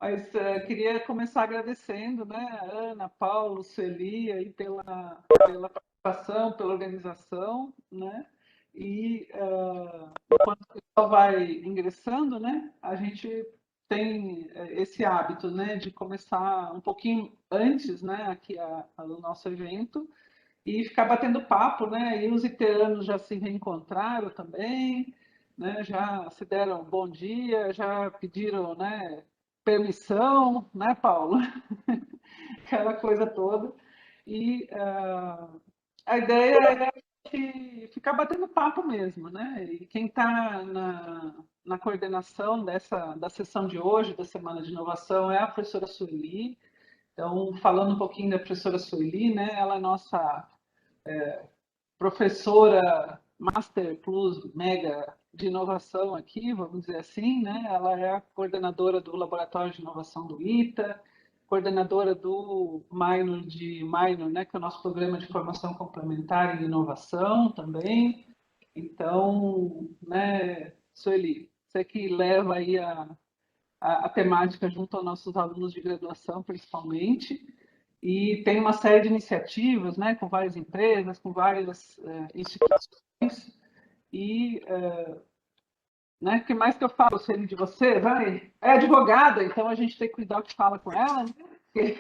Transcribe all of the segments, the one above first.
Mas queria começar agradecendo, né, a Ana, Paulo, Sueli, aí pela participação, pela organização, né? E enquanto o pessoal vai ingressando, né, a gente tem esse hábito, né, de começar um pouquinho antes, né, aqui o nosso evento e ficar batendo papo, né? E os iteranos já se reencontraram também, né? Já se deram bom dia, já pediram, né, permissão, né, Paulo? Aquela coisa toda. E a ideia é ficar batendo papo mesmo, né? E quem está na coordenação da sessão de hoje, da Semana de Inovação, é a professora Sueli. Então, falando um pouquinho da professora Sueli, né? Ela é nossa professora Master Plus Mega de inovação aqui, vamos dizer assim, né? Ela é a coordenadora do Laboratório de Inovação do ITA, coordenadora do Minor, né, que é o nosso programa de formação complementar em inovação também. Então, né, Sueli, você que leva aí a temática junto aos nossos alunos de graduação, principalmente, e tem uma série de iniciativas, né, com várias empresas, com várias instituições, e, né, o que mais que eu falo, Sueli, de você, vai? É advogada, então a gente tem que cuidar o que fala com ela, né? Porque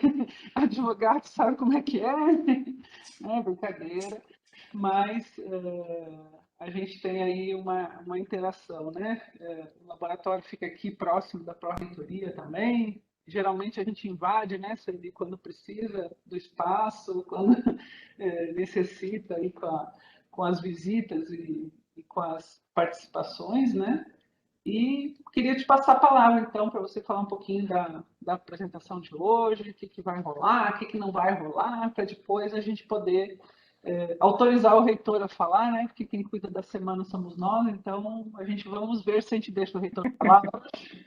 advogado sabe como é que é, né? Brincadeira, mas a gente tem aí uma interação, né? O laboratório fica aqui próximo da pró-reitoria também. Geralmente a gente invade, né, Sueli, quando precisa do espaço, quando necessita aí com as visitas e com as participações, né? E queria te passar a palavra, então, para você falar um pouquinho da apresentação de hoje, o que vai rolar, o que não vai rolar, para depois a gente poder autorizar o reitor a falar, né? Porque quem cuida da semana somos nós, então a gente vamos ver se a gente deixa o reitor falar,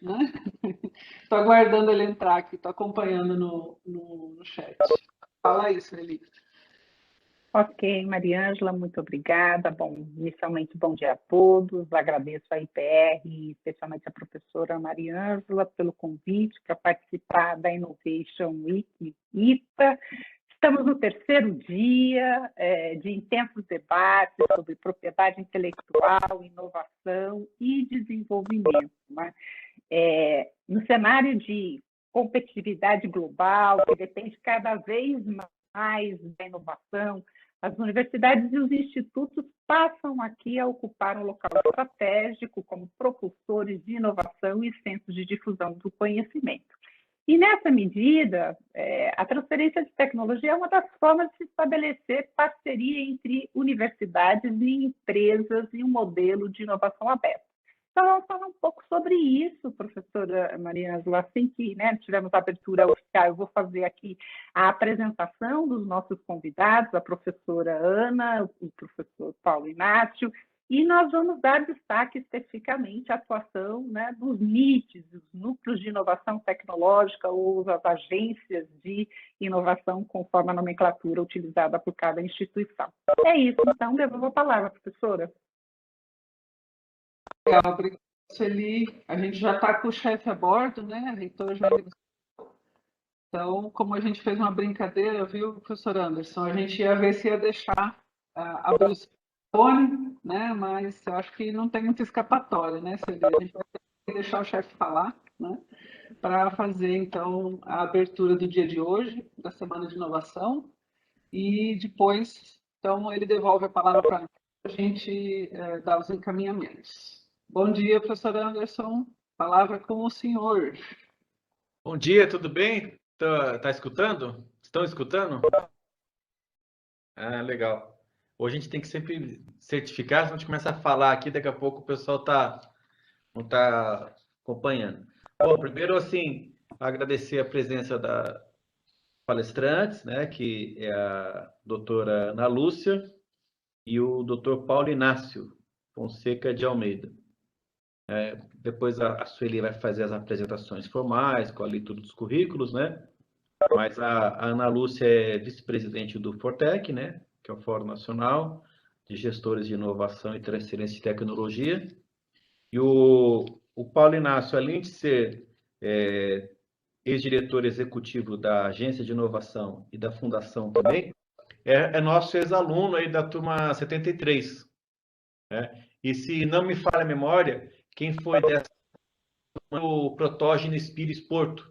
né? Estou aguardando ele entrar aqui, estou acompanhando no chat. Fala isso, Eli. Ok, Mariângela, muito obrigada. Bom, inicialmente, bom dia a todos. Agradeço a IPR, especialmente a professora Mariângela, pelo convite para participar da Innovation Week ITA. Estamos no terceiro dia de intensos debates sobre propriedade intelectual, inovação e desenvolvimento, né? No cenário de competitividade global, que depende cada vez mais da inovação, as universidades e os institutos passam aqui a ocupar um local estratégico como propulsores de inovação e centros de difusão do conhecimento. E nessa medida, a transferência de tecnologia é uma das formas de se estabelecer parceria entre universidades e empresas em um modelo de inovação aberta. Então, vamos falar um pouco sobre isso, professora Maria Ângela. Assim que tivermos a abertura oficial, eu vou fazer aqui a apresentação dos nossos convidados, a professora Ana, o professor Paulo Inácio, e nós vamos dar destaque especificamente à atuação dos NITs, os Núcleos de Inovação Tecnológica, ou as agências de inovação, conforme a nomenclatura utilizada por cada instituição. É isso, então, devolvo a palavra, professora. Legal, obrigada, Sueli. A gente já está com o chefe a bordo, né? O reitor já. Então, como a gente fez uma brincadeira, viu, professor Anderson? A gente ia ver se ia deixar abrir o telefone, né? Mas eu acho que não tem muita escapatória, né, Sueli? A gente vai ter que deixar o chefe falar, né? Para fazer, então, a abertura do dia de hoje, da Semana de Inovação. E depois, então, ele devolve a palavra para a gente dar os encaminhamentos. Bom dia, professor Anderson. Palavra com o senhor. Bom dia, tudo bem? Tá escutando? Estão escutando? Ah, legal. Hoje a gente tem que sempre certificar, senão a gente começa a falar aqui, daqui a pouco o pessoal não tá acompanhando. Bom, primeiro, assim, agradecer a presença da palestrantes, né, que é a doutora Ana Lúcia e o doutor Paulo Inácio Fonseca de Almeida. Depois a Sueli vai fazer as apresentações formais, com a leitura dos currículos, né? Mas a Ana Lúcia é vice-presidente do Fortec, né? Que é o Fórum Nacional de Gestores de Inovação e Transferência de Tecnologia. E o Paulo Inácio, além de ser ex-diretor executivo da Agência de Inovação e da Fundação também, é nosso ex-aluno aí da turma 73, né? E se não me falha a memória, quem foi dessa foi o Protógenes Pires Porto,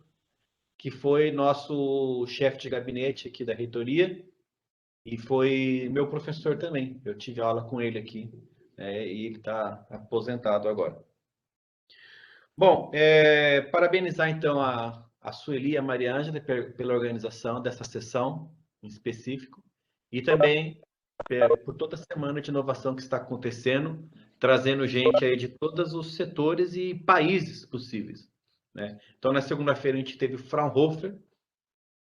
que foi nosso chefe de gabinete aqui da reitoria e foi meu professor também. Eu tive aula com ele aqui, e ele está aposentado agora. Bom, parabenizar então a Sueli e a Maria Ângela pela organização dessa sessão em específico e também por toda a semana de inovação que está acontecendo, trazendo gente aí de todos os setores e países possíveis, né? Então, na segunda-feira a gente teve o Fraunhofer,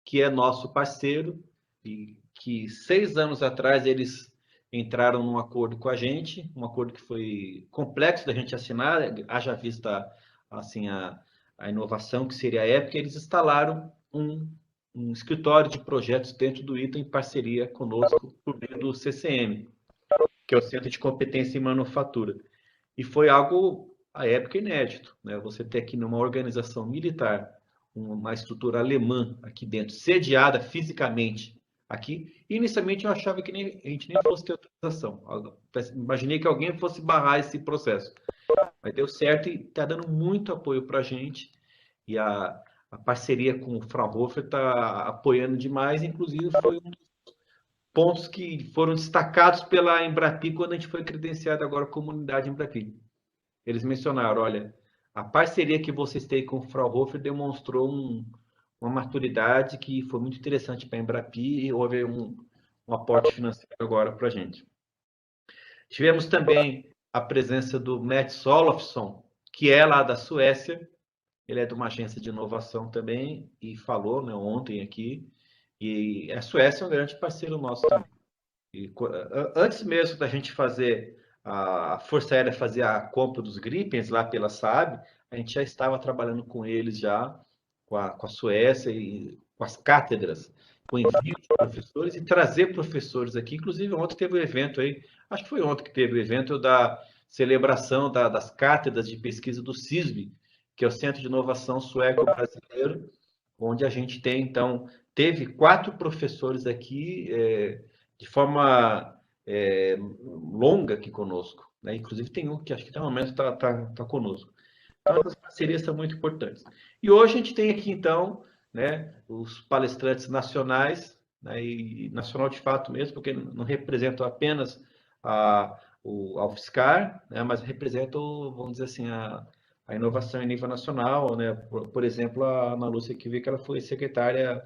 que é nosso parceiro e que 6 anos atrás eles entraram num acordo com a gente, um acordo que foi complexo da gente assinar, haja vista assim a inovação que seria a época, eles instalaram um escritório de projetos dentro do ITA em parceria conosco por meio do CCM, que é o Centro de Competência em Manufatura. E foi algo, à época, inédito, né? Você ter aqui numa organização militar, uma estrutura alemã aqui dentro, sediada fisicamente aqui. Inicialmente eu achava que a gente nem fosse ter autorização. Imaginei que alguém fosse barrar esse processo. Mas deu certo e está dando muito apoio para a gente. E a parceria com o Fraunhofer está apoiando demais. Inclusive, foi um dos pontos que foram destacados pela Embrapi quando a gente foi credenciado agora como unidade Embrapi. Eles mencionaram, olha, a parceria que vocês têm com o Fraunhofer demonstrou uma maturidade que foi muito interessante para a Embrapi e houve um aporte financeiro agora para a gente. Tivemos também a presença do Mats Olofsson, que é lá da Suécia. Ele é de uma agência de inovação também e falou, né, ontem aqui. E a Suécia é um grande parceiro nosso também. E, antes mesmo da gente fazer a Força Aérea fazer a compra dos Gripens lá pela Saab, a gente já estava trabalhando com eles já, com a Suécia e com as cátedras, com envio de professores e trazer professores aqui. Inclusive, ontem teve um evento aí, acho que foi ontem que teve o evento da celebração das cátedras de pesquisa do CISB, que é o Centro de Inovação Sueco Brasileiro, onde a gente tem, então, teve 4 professores aqui de forma longa aqui conosco, né? Inclusive tem um que acho que até o momento está conosco. Então, essas parcerias são muito importantes. E hoje a gente tem aqui, então, né, os palestrantes nacionais, né, e nacional de fato mesmo, porque não representam apenas a UFSCar, né, mas representam, vamos dizer assim, a inovação em nível nacional, né? Por exemplo, a Ana Lúcia que ela foi secretária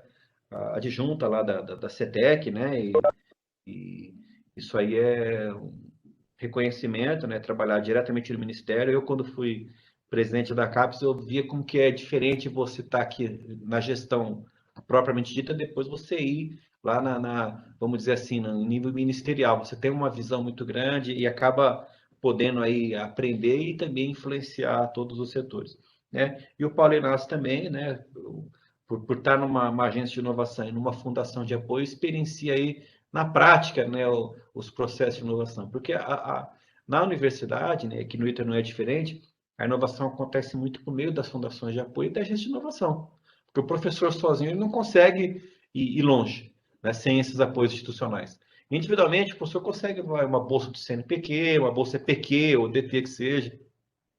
adjunta lá da CETEC, né? E isso aí é um reconhecimento, né? Trabalhar diretamente no Ministério. Eu, quando fui presidente da CAPES, eu via como que é diferente você estar aqui na gestão propriamente dita, depois você ir lá vamos dizer assim, no nível ministerial. Você tem uma visão muito grande e acaba podendo aí aprender e também influenciar todos os setores, né? E o Paulo Inácio também, né? Por estar numa agência de inovação e numa fundação de apoio, experiencia aí na prática, né, os processos de inovação. Porque na universidade, né, que no ITA não é diferente, a inovação acontece muito por meio das fundações de apoio e da agência de inovação. Porque o professor sozinho ele não consegue ir longe, né, sem esses apoios institucionais. Individualmente, o professor consegue uma bolsa do CNPq, uma bolsa EPQ ou DT que seja,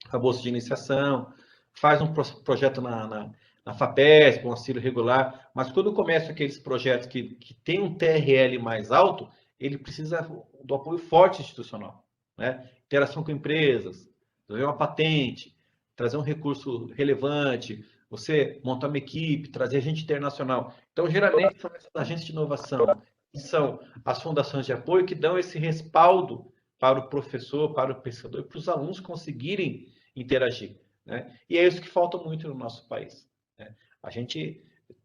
a bolsa de iniciação, faz um projeto na FAPESP, um auxílio regular, mas quando começam aqueles projetos que tem um TRL mais alto, ele precisa do apoio forte institucional, né? Interação com empresas, trazer uma patente, trazer um recurso relevante, você montar uma equipe, trazer gente internacional. Então, geralmente, são essas agências de inovação, que são as fundações de apoio, que dão esse respaldo para o professor, para o pesquisador, para os alunos conseguirem interagir, né? E é isso que falta muito no nosso país, né? A gente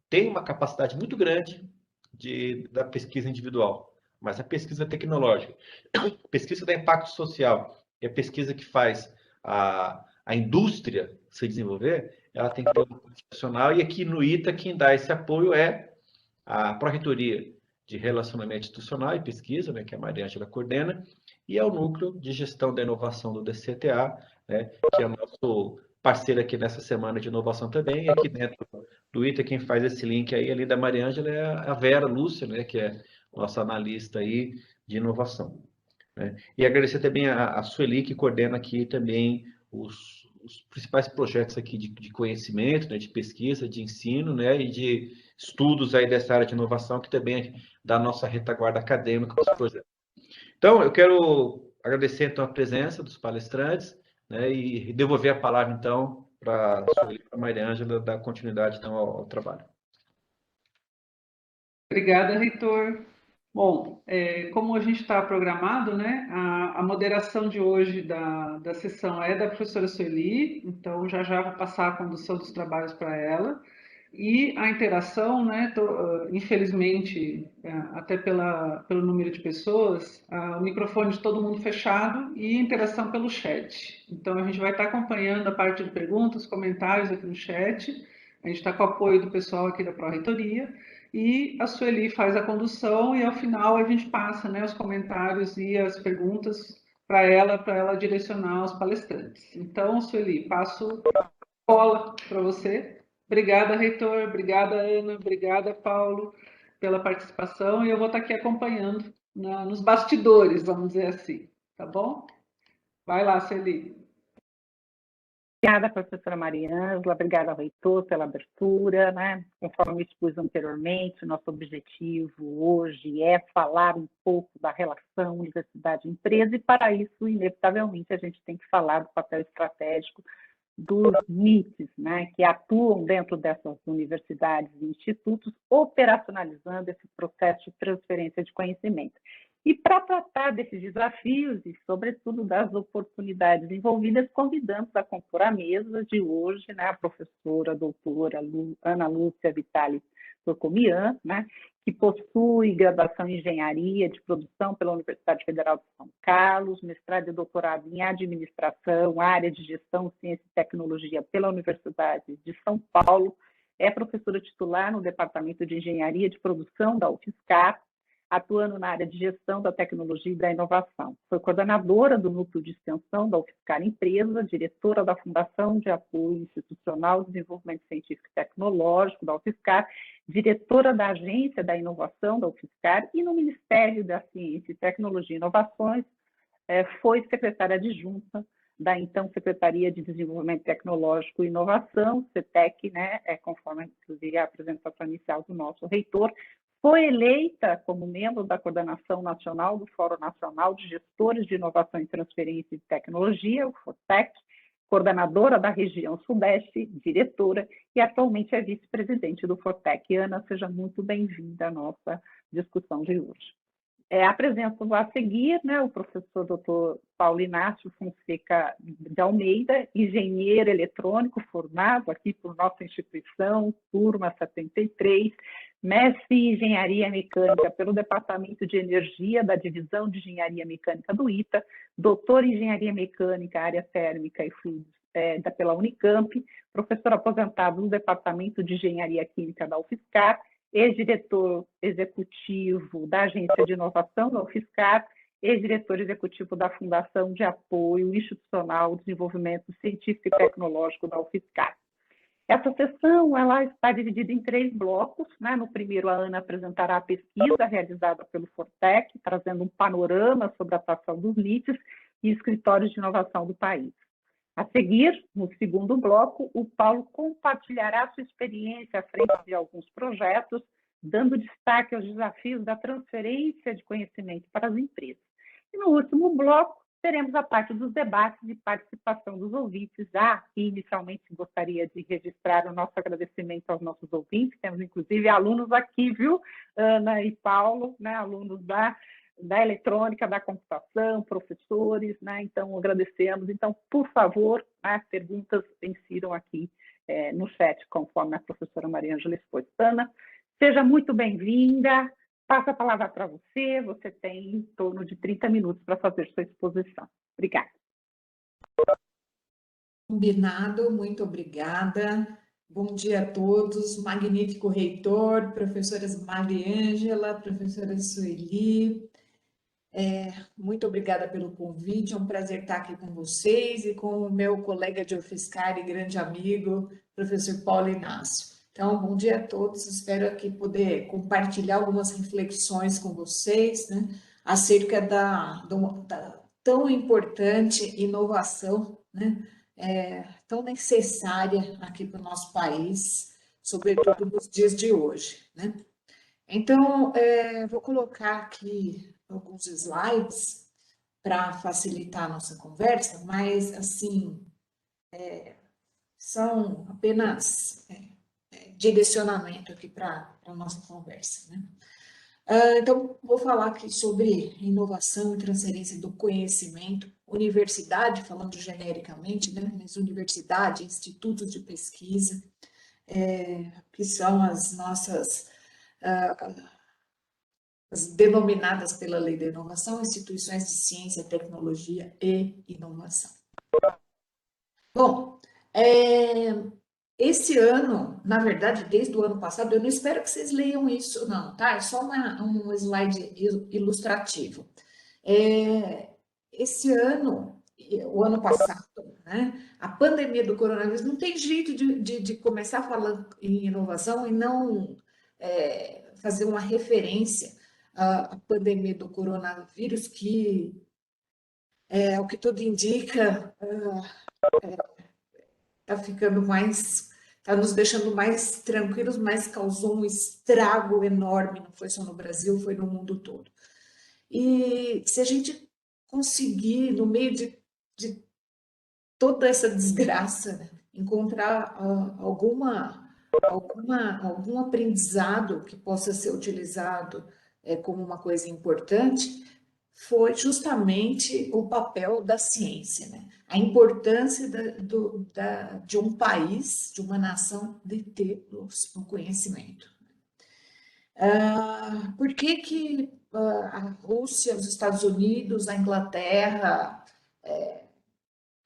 tem uma capacidade muito grande da pesquisa individual, mas a pesquisa tecnológica, a pesquisa da impacto social e a pesquisa que faz a indústria se desenvolver, ela tem que ter um apoio institucional, e aqui no ITA quem dá esse apoio é a Pró-Reitoria de Relacionamento Institucional e Pesquisa, né, que a Maria Ângela coordena, e é o Núcleo de Gestão da Inovação do DCTA, né, que é o nosso parceiro aqui nessa semana de inovação também, e aqui dentro do ITA, quem faz esse link aí, ali da Maria Ângela, é a Vera Lúcia, né, que é nossa analista aí de inovação, né? E agradecer também a Sueli, que coordena aqui também os principais projetos aqui de conhecimento, né, de pesquisa, de ensino, né, e de estudos aí dessa área de inovação, que também é da nossa retaguarda acadêmica para os projetos. Então, eu quero agradecer então a presença dos palestrantes, né, e devolver a palavra então para a Maria Ângela dar continuidade então ao trabalho. Obrigada, reitor. Bom, como a gente está programado, né, a moderação de hoje da sessão é da professora Sueli, então já vou passar a condução dos trabalhos para ela. E a interação, né, infelizmente, até pelo número de pessoas, o microfone de todo mundo fechado e interação pelo chat. Então, a gente vai estar acompanhando a parte de perguntas, comentários aqui no chat. A gente está com o apoio do pessoal aqui da Pró-Reitoria. E a Sueli faz a condução e, ao final, a gente passa, né, os comentários e as perguntas para ela direcionar aos palestrantes. Então, Sueli, passo a bola para você. Obrigada, reitor. Obrigada, Ana. Obrigada, Paulo, pela participação. E eu vou estar aqui acompanhando nos bastidores, vamos dizer assim. Tá bom? Vai lá, Sueli. Obrigada, professora Maria Ângela, obrigada ao reitor pela abertura, né? Conforme expus anteriormente, nosso objetivo hoje é falar um pouco da relação universidade-empresa e, para isso, inevitavelmente, a gente tem que falar do papel estratégico dos MITs, né, que atuam dentro dessas universidades e institutos, operacionalizando esse processo de transferência de conhecimento. E para tratar desses desafios e, sobretudo, das oportunidades envolvidas, convidamos a compor a mesa de hoje, né, a professora doutora Ana Lúcia Vitali Turcomian, né, que possui graduação em Engenharia de Produção pela Universidade Federal de São Carlos, mestrado e doutorado em Administração, área de Gestão, Ciência e Tecnologia pela Universidade de São Paulo, é professora titular no Departamento de Engenharia de Produção da UFSCar, atuando na área de Gestão da Tecnologia e da Inovação. Foi coordenadora do Núcleo de Extensão da UFSCar Empresa, diretora da Fundação de Apoio Institucional ao Desenvolvimento Científico e Tecnológico da UFSCar, diretora da Agência da Inovação da UFSCar e no Ministério da Ciência e Tecnologia e Inovações, foi secretária adjunta da então Secretaria de Desenvolvimento Tecnológico e Inovação, CETEC, né, conforme inclusive a apresentação inicial do nosso reitor. Foi eleita como membro da Coordenação Nacional do Fórum Nacional de Gestores de Inovação e Transferência de Tecnologia, o FORTEC, coordenadora da região Sudeste, diretora, e atualmente é vice-presidente do FORTEC. Ana, seja muito bem-vinda à nossa discussão de hoje. Apresento a seguir, né, o professor Dr. Paulo Inácio Fonseca de Almeida, engenheiro eletrônico formado aqui por nossa instituição, turma 73, mestre em Engenharia Mecânica pelo Departamento de Energia da Divisão de Engenharia Mecânica do ITA, doutor em Engenharia Mecânica, área térmica e fluidos pela Unicamp, professor aposentado no Departamento de Engenharia Química da UFSCar, ex-diretor executivo da Agência de Inovação da UFSCar, ex-diretor executivo da Fundação de Apoio Institucional ao Desenvolvimento Científico e Tecnológico da UFSCar. Essa sessão ela está dividida em 3 blocos, né? No primeiro, a Ana apresentará a pesquisa realizada pelo FORTEC, trazendo um panorama sobre a atuação dos MITs e escritórios de inovação do país. A seguir, no segundo bloco, o Paulo compartilhará sua experiência à frente de alguns projetos, dando destaque aos desafios da transferência de conhecimento para as empresas. E no último bloco, teremos a parte dos debates e participação dos ouvintes. E inicialmente gostaria de registrar o nosso agradecimento aos nossos ouvintes. Temos, inclusive, alunos aqui, viu, Ana e Paulo, né, alunos da eletrônica, da computação, professores, né? Então, agradecemos. Então, por favor, as perguntas insiram aqui no chat, conforme a professora Maria Ângela expôs. Ana, seja muito bem-vinda. Passo a palavra para você. Você tem em torno de 30 minutos para fazer sua exposição. Obrigada. Combinado, muito obrigada. Bom dia a todos. Magnífico reitor, professoras Maria Ângela, professora Sueli. Muito obrigada pelo convite, é um prazer estar aqui com vocês e com o meu colega de UFSCar e grande amigo, professor Paulo Inácio. Então, bom dia a todos. Espero aqui poder compartilhar algumas reflexões com vocês, né, acerca da tão importante inovação, né, tão necessária aqui para o nosso país, sobretudo nos dias de hoje, né. Então, vou colocar aqui alguns slides para facilitar a nossa conversa, mas, assim, são apenas direcionamento aqui para a nossa conversa, né? Então, vou falar aqui sobre inovação e transferência do conhecimento, universidade, falando genericamente, né? Mas universidade, institutos de pesquisa, que são as nossas, as denominadas pela Lei da Inovação, instituições de ciência, tecnologia e inovação. Bom, esse ano, na verdade, desde o ano passado, eu não espero que vocês leiam isso, não, tá? É só um slide ilustrativo. Esse ano, o ano passado, né, a pandemia do coronavírus, não tem jeito de começar falando em inovação e não fazer uma referência à pandemia do coronavírus, que, ao que tudo indica, está nos deixando mais tranquilos, mas causou um estrago enorme, não foi só no Brasil, foi no mundo todo. E se a gente conseguir, no meio de toda essa desgraça, né, encontrar algum aprendizado que possa ser utilizado como uma coisa importante, foi justamente o papel da ciência, né? A importância de um país, de uma nação, de ter o conhecimento. Por que a Rússia, os Estados Unidos, a Inglaterra,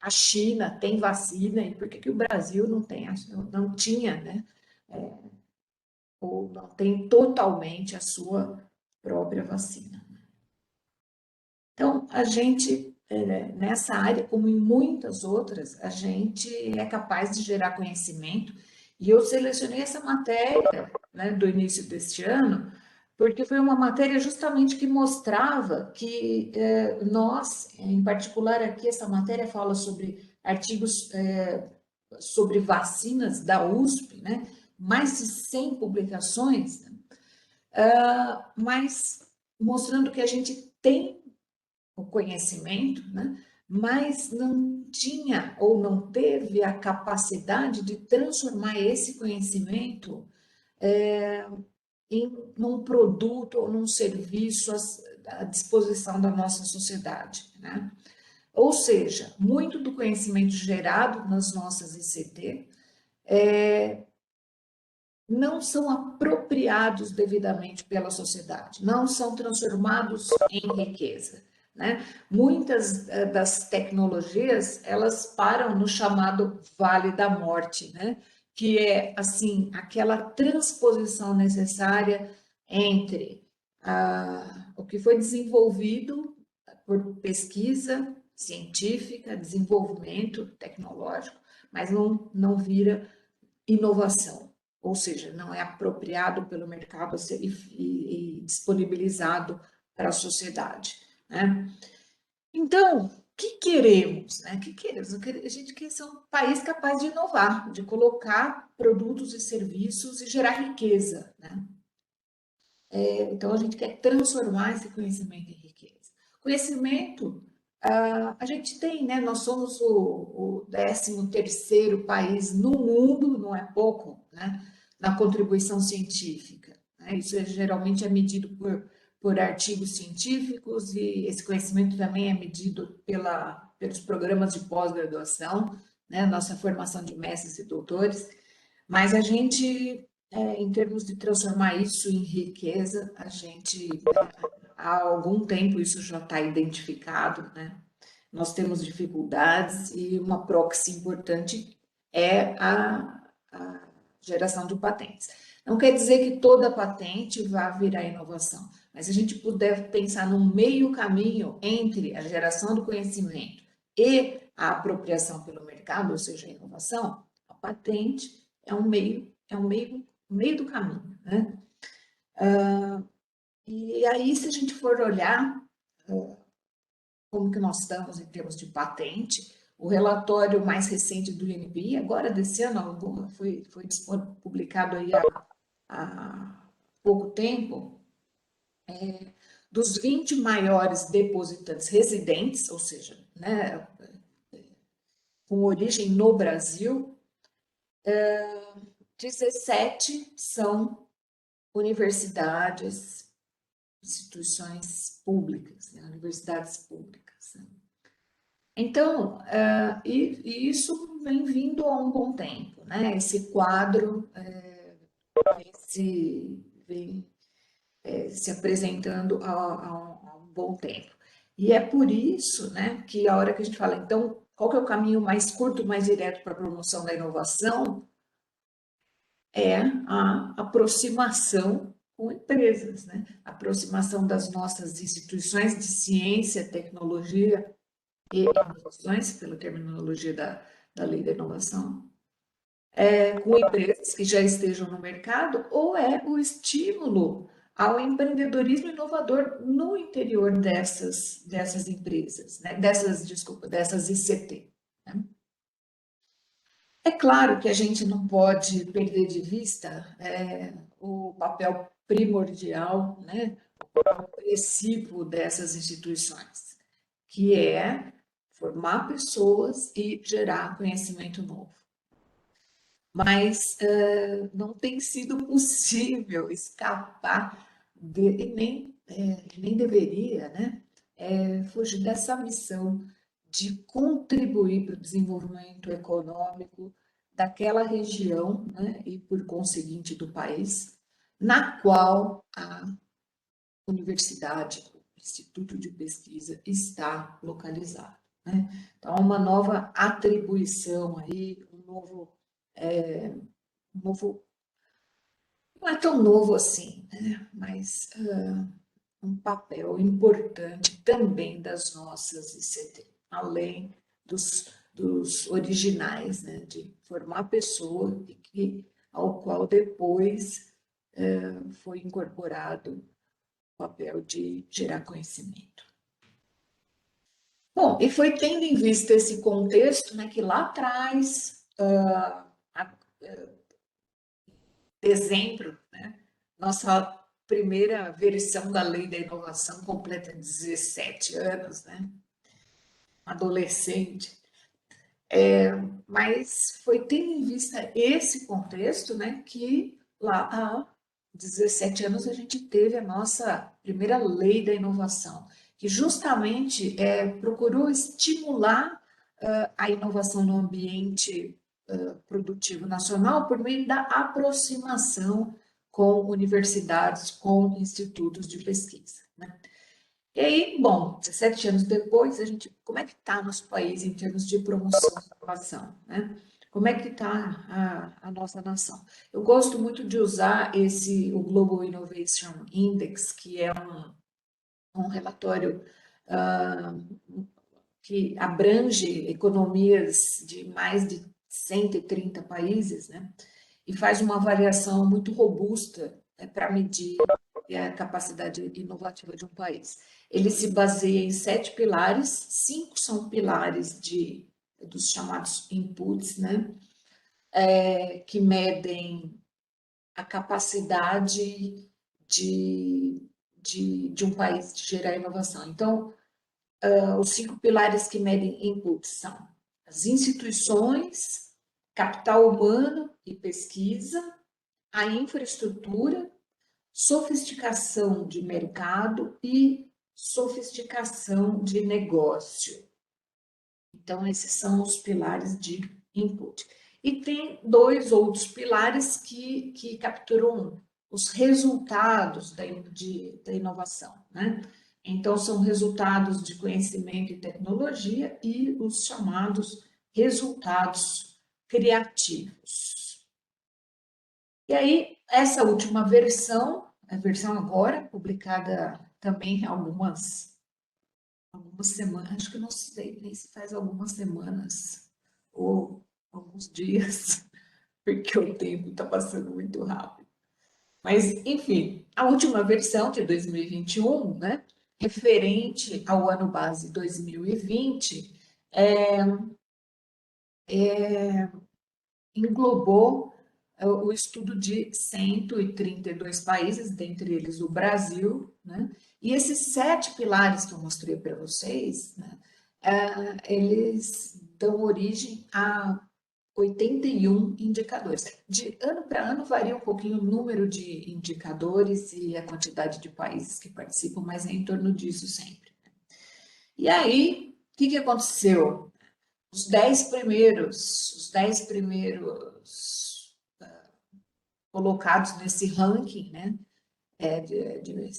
a China tem vacina, e por que o Brasil não tinha, né? Ou não tem totalmente a sua própria vacina? Então, a gente, nessa área, como em muitas outras, a gente é capaz de gerar conhecimento, e eu selecionei essa matéria, né, do início deste ano, porque foi uma matéria justamente que mostrava que nós, em particular aqui, essa matéria fala sobre artigos sobre vacinas da USP, né, mais de 100 publicações, né, mas mostrando que a gente tem o conhecimento, né, mas não tinha ou não teve a capacidade de transformar esse conhecimento num produto ou num serviço à disposição da nossa sociedade, né? Ou seja, muito do conhecimento gerado nas nossas ICT não são apropriados devidamente pela sociedade, não são transformados em riqueza, né? Muitas das tecnologias, elas param no chamado Vale da Morte, né? Que é, assim, aquela transposição necessária entre o que foi desenvolvido por pesquisa científica, desenvolvimento tecnológico, mas não vira inovação, ou seja, não é apropriado pelo mercado e disponibilizado para a sociedade, né? Então, o que queremos, né? A gente quer ser um país capaz de inovar, de colocar produtos e serviços e gerar riqueza, né? Então, a gente quer transformar esse conhecimento em riqueza. Conhecimento, a gente tem, né? Nós somos o 13º país no mundo, não é pouco, né, na contribuição científica, né? Isso geralmente é medido por artigos científicos, e esse conhecimento também é medido pelos programas de pós-graduação, né? Nossa formação de mestres e doutores, mas a gente, em termos de transformar isso em riqueza, a gente, há algum tempo isso já está identificado, né? Nós temos dificuldades, e uma proxy importante é a geração de patentes. Não quer dizer que toda patente vá virar inovação, mas se a gente puder pensar num meio caminho entre a geração do conhecimento e a apropriação pelo mercado, ou seja, a inovação, a patente é um meio no meio do caminho, né? E aí, se a gente for olhar como que nós estamos em termos de patente, o relatório mais recente do INPI, agora desse ano, foi publicado aí há pouco tempo, dos 20 maiores depositantes residentes, ou seja, né, com origem no Brasil, 17 são universidades, instituições públicas, né, universidades públicas. Né? Então, e isso vem vindo há um bom tempo, né? Esse quadro vem se apresentando há um bom tempo. E é por isso, né, que a hora que a gente fala, então, qual que é o caminho mais curto, mais direto para a promoção da inovação? É a aproximação com empresas, né? A aproximação das nossas instituições de ciência, tecnologia e inovações, pela terminologia da lei da inovação, com empresas que já estejam no mercado, ou é o estímulo ao empreendedorismo inovador no interior dessas empresas, né? Dessas ICT. Né? É claro que a gente não pode perder de vista o papel primordial, né? O papel principal dessas instituições, que é formar pessoas e gerar conhecimento novo. Mas não tem sido possível escapar, nem deveria, né? Fugir dessa missão de contribuir para o desenvolvimento econômico daquela região, né? E, por conseguinte, do país, na qual a universidade, o Instituto de Pesquisa está localizado. Né? Então, uma nova atribuição aí, um novo, não é tão novo assim, né? Mas um papel importante também das nossas ICT, além dos originais, né? De formar pessoa ao qual depois foi incorporado o papel de gerar conhecimento. Bom, e foi tendo em vista esse contexto, né, que lá atrás, dezembro, né, nossa primeira versão da Lei da Inovação completa 17 anos, né, adolescente. Mas foi tendo em vista esse contexto, né, que lá há 17 anos a gente teve a nossa primeira Lei da Inovação, que justamente procurou estimular a inovação no ambiente produtivo nacional por meio da aproximação com universidades, com institutos de pesquisa. Né? E aí, bom, 17 anos depois, como é que está nosso país em termos de promoção da inovação? Né? Como é que está a nossa nação? Eu gosto muito de usar o Global Innovation Index, que é um relatório que abrange economias de mais de 130 países, né? E faz uma avaliação muito robusta para medir a capacidade inovativa de um país. Ele se baseia em 7 pilares, 5 são pilares dos chamados inputs, né? Que medem a capacidade de um país de gerar inovação. Então, os 5 pilares que medem inputs são as instituições, capital humano e pesquisa, a infraestrutura, sofisticação de mercado e sofisticação de negócio. Então, esses são os pilares de input. E tem 2 outros pilares que capturam os resultados da inovação, né? Então, são resultados de conhecimento e tecnologia e os chamados resultados criativos. E aí, essa última versão, a versão agora, publicada também há algumas semanas, acho que não sei nem se faz algumas semanas ou alguns dias, porque o tempo está passando muito rápido. Mas, enfim, a última versão de 2021, né, referente ao ano base 2020, englobou o estudo de 132 países, dentre eles o Brasil, né? E esses 7 pilares que eu mostrei para vocês, né, eles dão origem a 81 indicadores. De ano para ano varia um pouquinho o número de indicadores e a quantidade de países que participam, mas é em torno disso sempre. E aí, o que aconteceu? Os 10 primeiros colocados nesse ranking, né, de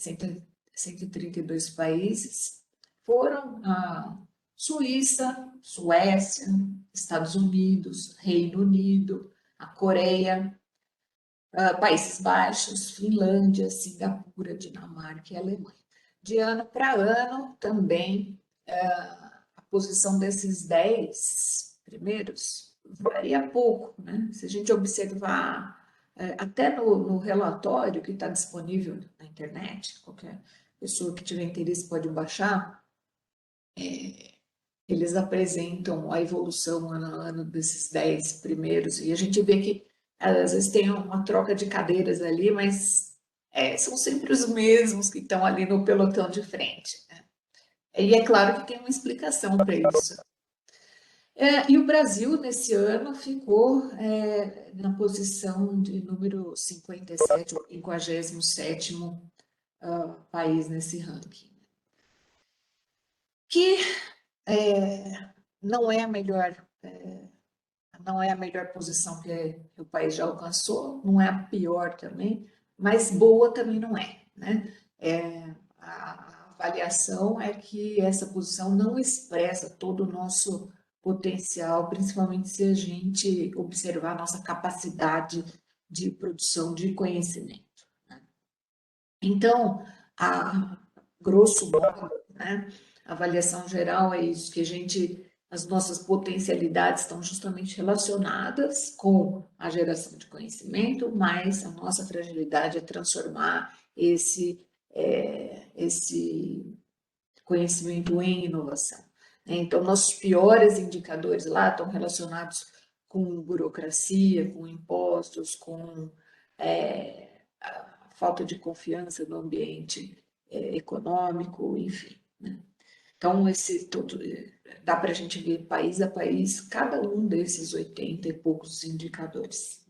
132 países, foram a Suíça, Suécia, Estados Unidos, Reino Unido, a Coreia, Países Baixos, Finlândia, Singapura, Dinamarca e Alemanha. De ano para ano, também, a posição desses 10 primeiros varia pouco, né? Se a gente observar, até no relatório que está disponível na internet, qualquer pessoa que tiver interesse pode baixar, eles apresentam a evolução ano a ano desses 10 primeiros, e a gente vê que às vezes tem uma troca de cadeiras ali, mas são sempre os mesmos que estão ali no pelotão de frente, né? E é claro que tem uma explicação para isso. E o Brasil, nesse ano, ficou na posição de número 57, o 57º país nesse ranking. Que não é a melhor posição que o país já alcançou, não é a pior também, mas boa também não é, né? A avaliação é que essa posição não expressa todo o nosso potencial, principalmente se a gente observar a nossa capacidade de produção de conhecimento, né? Então, a grosso modo, né, a avaliação geral é isso, que as nossas potencialidades estão justamente relacionadas com a geração de conhecimento, mas a nossa fragilidade é transformar esse conhecimento em inovação. Então, nossos piores indicadores lá estão relacionados com burocracia, com impostos, com a falta de confiança no ambiente econômico, enfim, né? Então, dá para a gente ver país a país cada um desses 80 e poucos indicadores.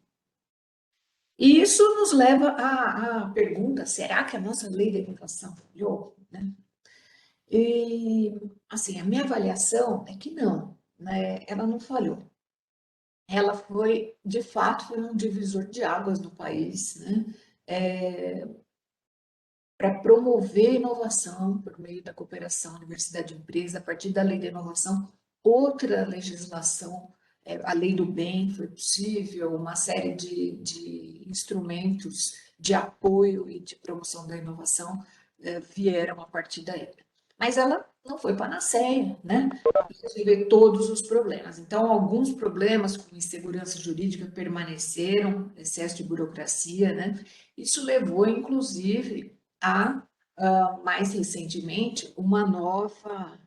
E isso nos leva à pergunta: será que a nossa lei da inovação falhou, né? E, assim, a minha avaliação é que não, né? Ela não falhou. Ela de fato, foi um divisor de águas no país, né? Para promover inovação por meio da cooperação universidade-empresa, a partir da lei da inovação, outra legislação, a lei do bem foi possível, uma série de instrumentos de apoio e de promoção da inovação vieram a partir daí. Mas ela não foi panaceia, né? Resolver todos os problemas. Então, alguns problemas, como insegurança jurídica, permaneceram, excesso de burocracia, né? Isso levou, inclusive, mais recentemente, uma nova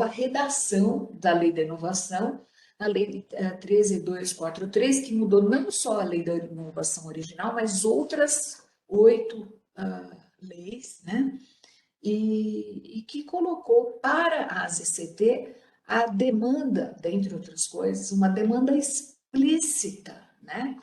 redação da Lei da Inovação, a Lei 13.243, que mudou não só a Lei da Inovação original, mas outras 8 leis, né? E que colocou para a AZCT a demanda, dentre outras coisas, uma demanda explícita, né?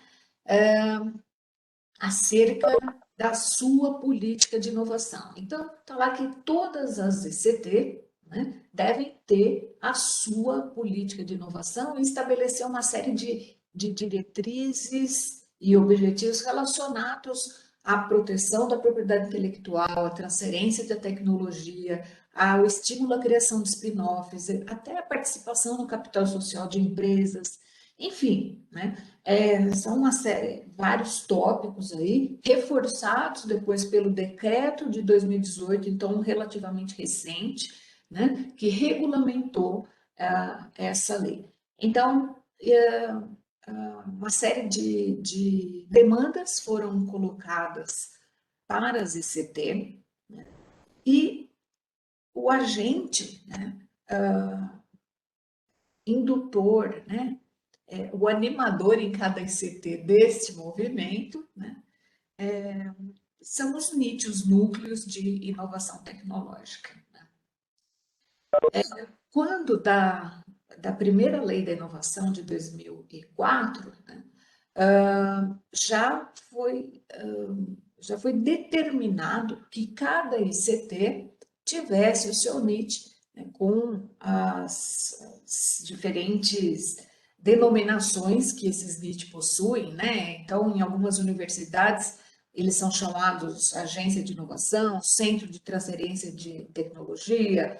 Acerca da sua política de inovação. Então, está lá que todas as ECT, né, devem ter a sua política de inovação e estabelecer uma série de diretrizes e objetivos relacionados à proteção da propriedade intelectual, à transferência da tecnologia, ao estímulo à criação de spin-offs, até a participação no capital social de empresas, enfim, né? São uma série, vários tópicos aí, reforçados depois pelo decreto de 2018, então relativamente recente, né, que regulamentou essa lei. Então, uma série de demandas foram colocadas para as ICT, né? E o agente, né, indutor, né, o animador em cada ICT deste movimento, né, são os NIT, os Núcleos de Inovação Tecnológica. Né? Quando da primeira Lei da Inovação de 2004, né, já foi determinado que cada ICT tivesse o seu NIT, né, com as diferentes denominações que esses NIT possuem, né? Então, em algumas universidades, eles são chamados agência de inovação, centro de transferência de tecnologia,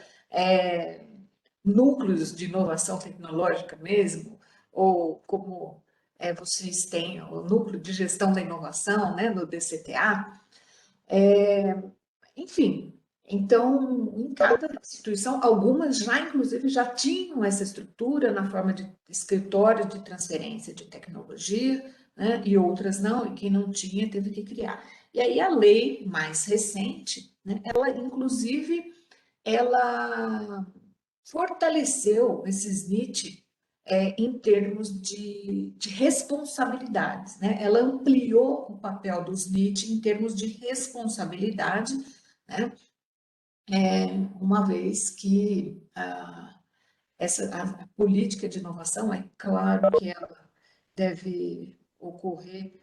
núcleos de inovação tecnológica mesmo, ou como vocês têm o núcleo de gestão da inovação, né, no DCTA. Enfim, então, em cada instituição, algumas já, inclusive, já tinham essa estrutura na forma de escritório de transferência de tecnologia, né, e outras não, e quem não tinha teve que criar. E aí a lei mais recente, né, ela, inclusive, ela fortaleceu esses NIT em termos de responsabilidades, né? Ela ampliou o papel dos NIT em termos de responsabilidade, né? Uma vez que a política de inovação, é claro que ela deve ocorrer,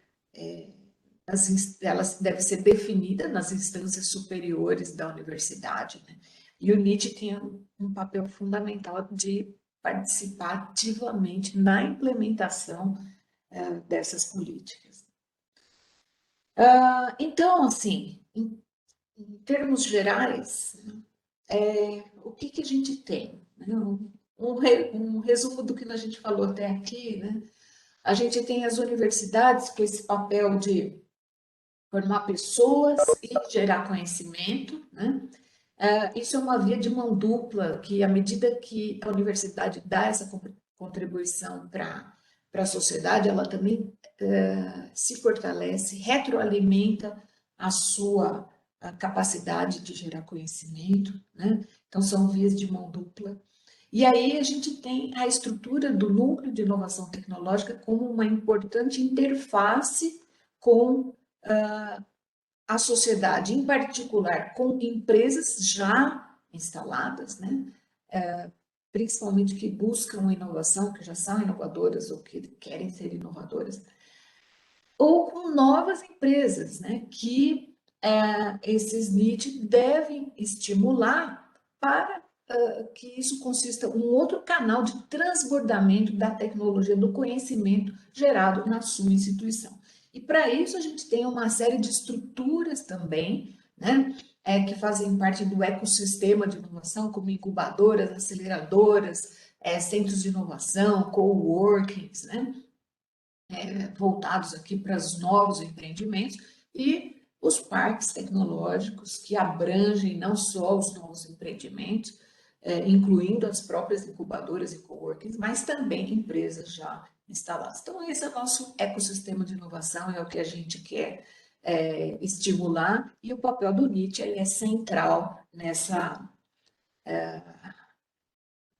ela deve ser definida nas instâncias superiores da universidade, né? E o NIT tem um papel fundamental de participar ativamente na implementação dessas políticas. Então, assim, em termos gerais, o que a gente tem? Né? Um resumo do que a gente falou até aqui, né? A gente tem as universidades com esse papel de formar pessoas e gerar conhecimento, né? Isso é uma via de mão dupla, que à medida que a universidade dá essa contribuição para a sociedade, ela também se fortalece, retroalimenta a sua capacidade de gerar conhecimento, né? Então, são vias de mão dupla. E aí a gente tem a estrutura do Núcleo de Inovação Tecnológica como uma importante interface com a sociedade, em particular com empresas já instaladas, né? Principalmente que buscam inovação, que já são inovadoras ou que querem ser inovadoras, ou com novas empresas, né? Que esses NIT devem estimular para que isso consista um outro canal de transbordamento da tecnologia, do conhecimento gerado na sua instituição. E para isso a gente tem uma série de estruturas também, né, que fazem parte do ecossistema de inovação, como incubadoras, aceleradoras, centros de inovação, coworkings, né, voltados aqui para os novos empreendimentos, e os parques tecnológicos que abrangem não só os novos empreendimentos, incluindo as próprias incubadoras e coworkings, mas também empresas já instaladas. Então, esse é o nosso ecossistema de inovação, é o que a gente quer estimular, e o papel do NIT é central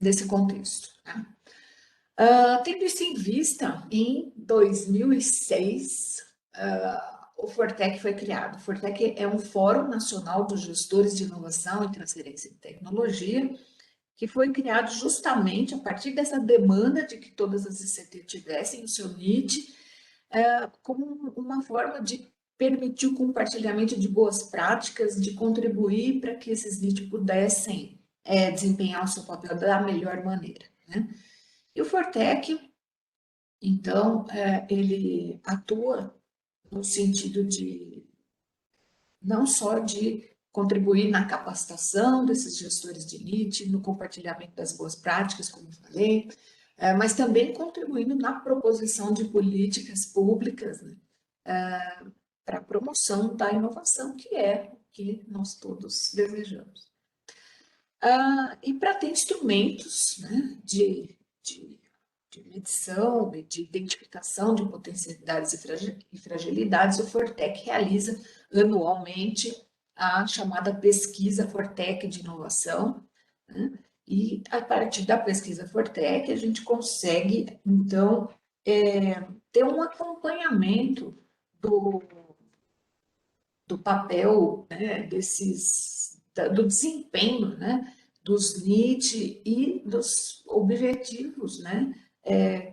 nesse contexto. Né? Tendo isso em vista, em 2006, o Fortec foi criado. O Fortec é um Fórum Nacional dos Gestores de Inovação e Transferência de Tecnologia, que foi criado justamente a partir dessa demanda de que todas as ICT tivessem o seu NIT, como uma forma de permitir o compartilhamento de boas práticas, de contribuir para que esses NIT pudessem desempenhar o seu papel da melhor maneira. Né? E o Fortec, então, ele atua no sentido de não só de contribuir na capacitação desses gestores de NIT, no compartilhamento das boas práticas, como eu falei, mas também contribuindo na proposição de políticas públicas, né, para a promoção da inovação, que é o que nós todos desejamos. E para ter instrumentos, né, de medição e de identificação de potencialidades e fragilidades, o Fortec realiza anualmente a chamada pesquisa Fortec de inovação, né? E a partir da pesquisa Fortec a gente consegue, então, ter um acompanhamento do papel, né, do desempenho, né, dos NIT e dos objetivos, né,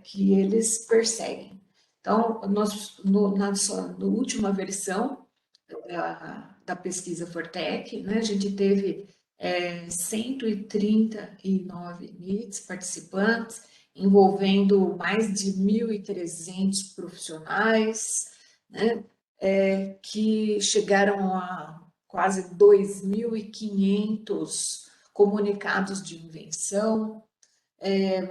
que eles perseguem. Então, na última versão da pesquisa Fortec, né, a gente teve 139 NITs participantes, envolvendo mais de 1.300 profissionais, né, que chegaram a quase 2.500 comunicados de invenção,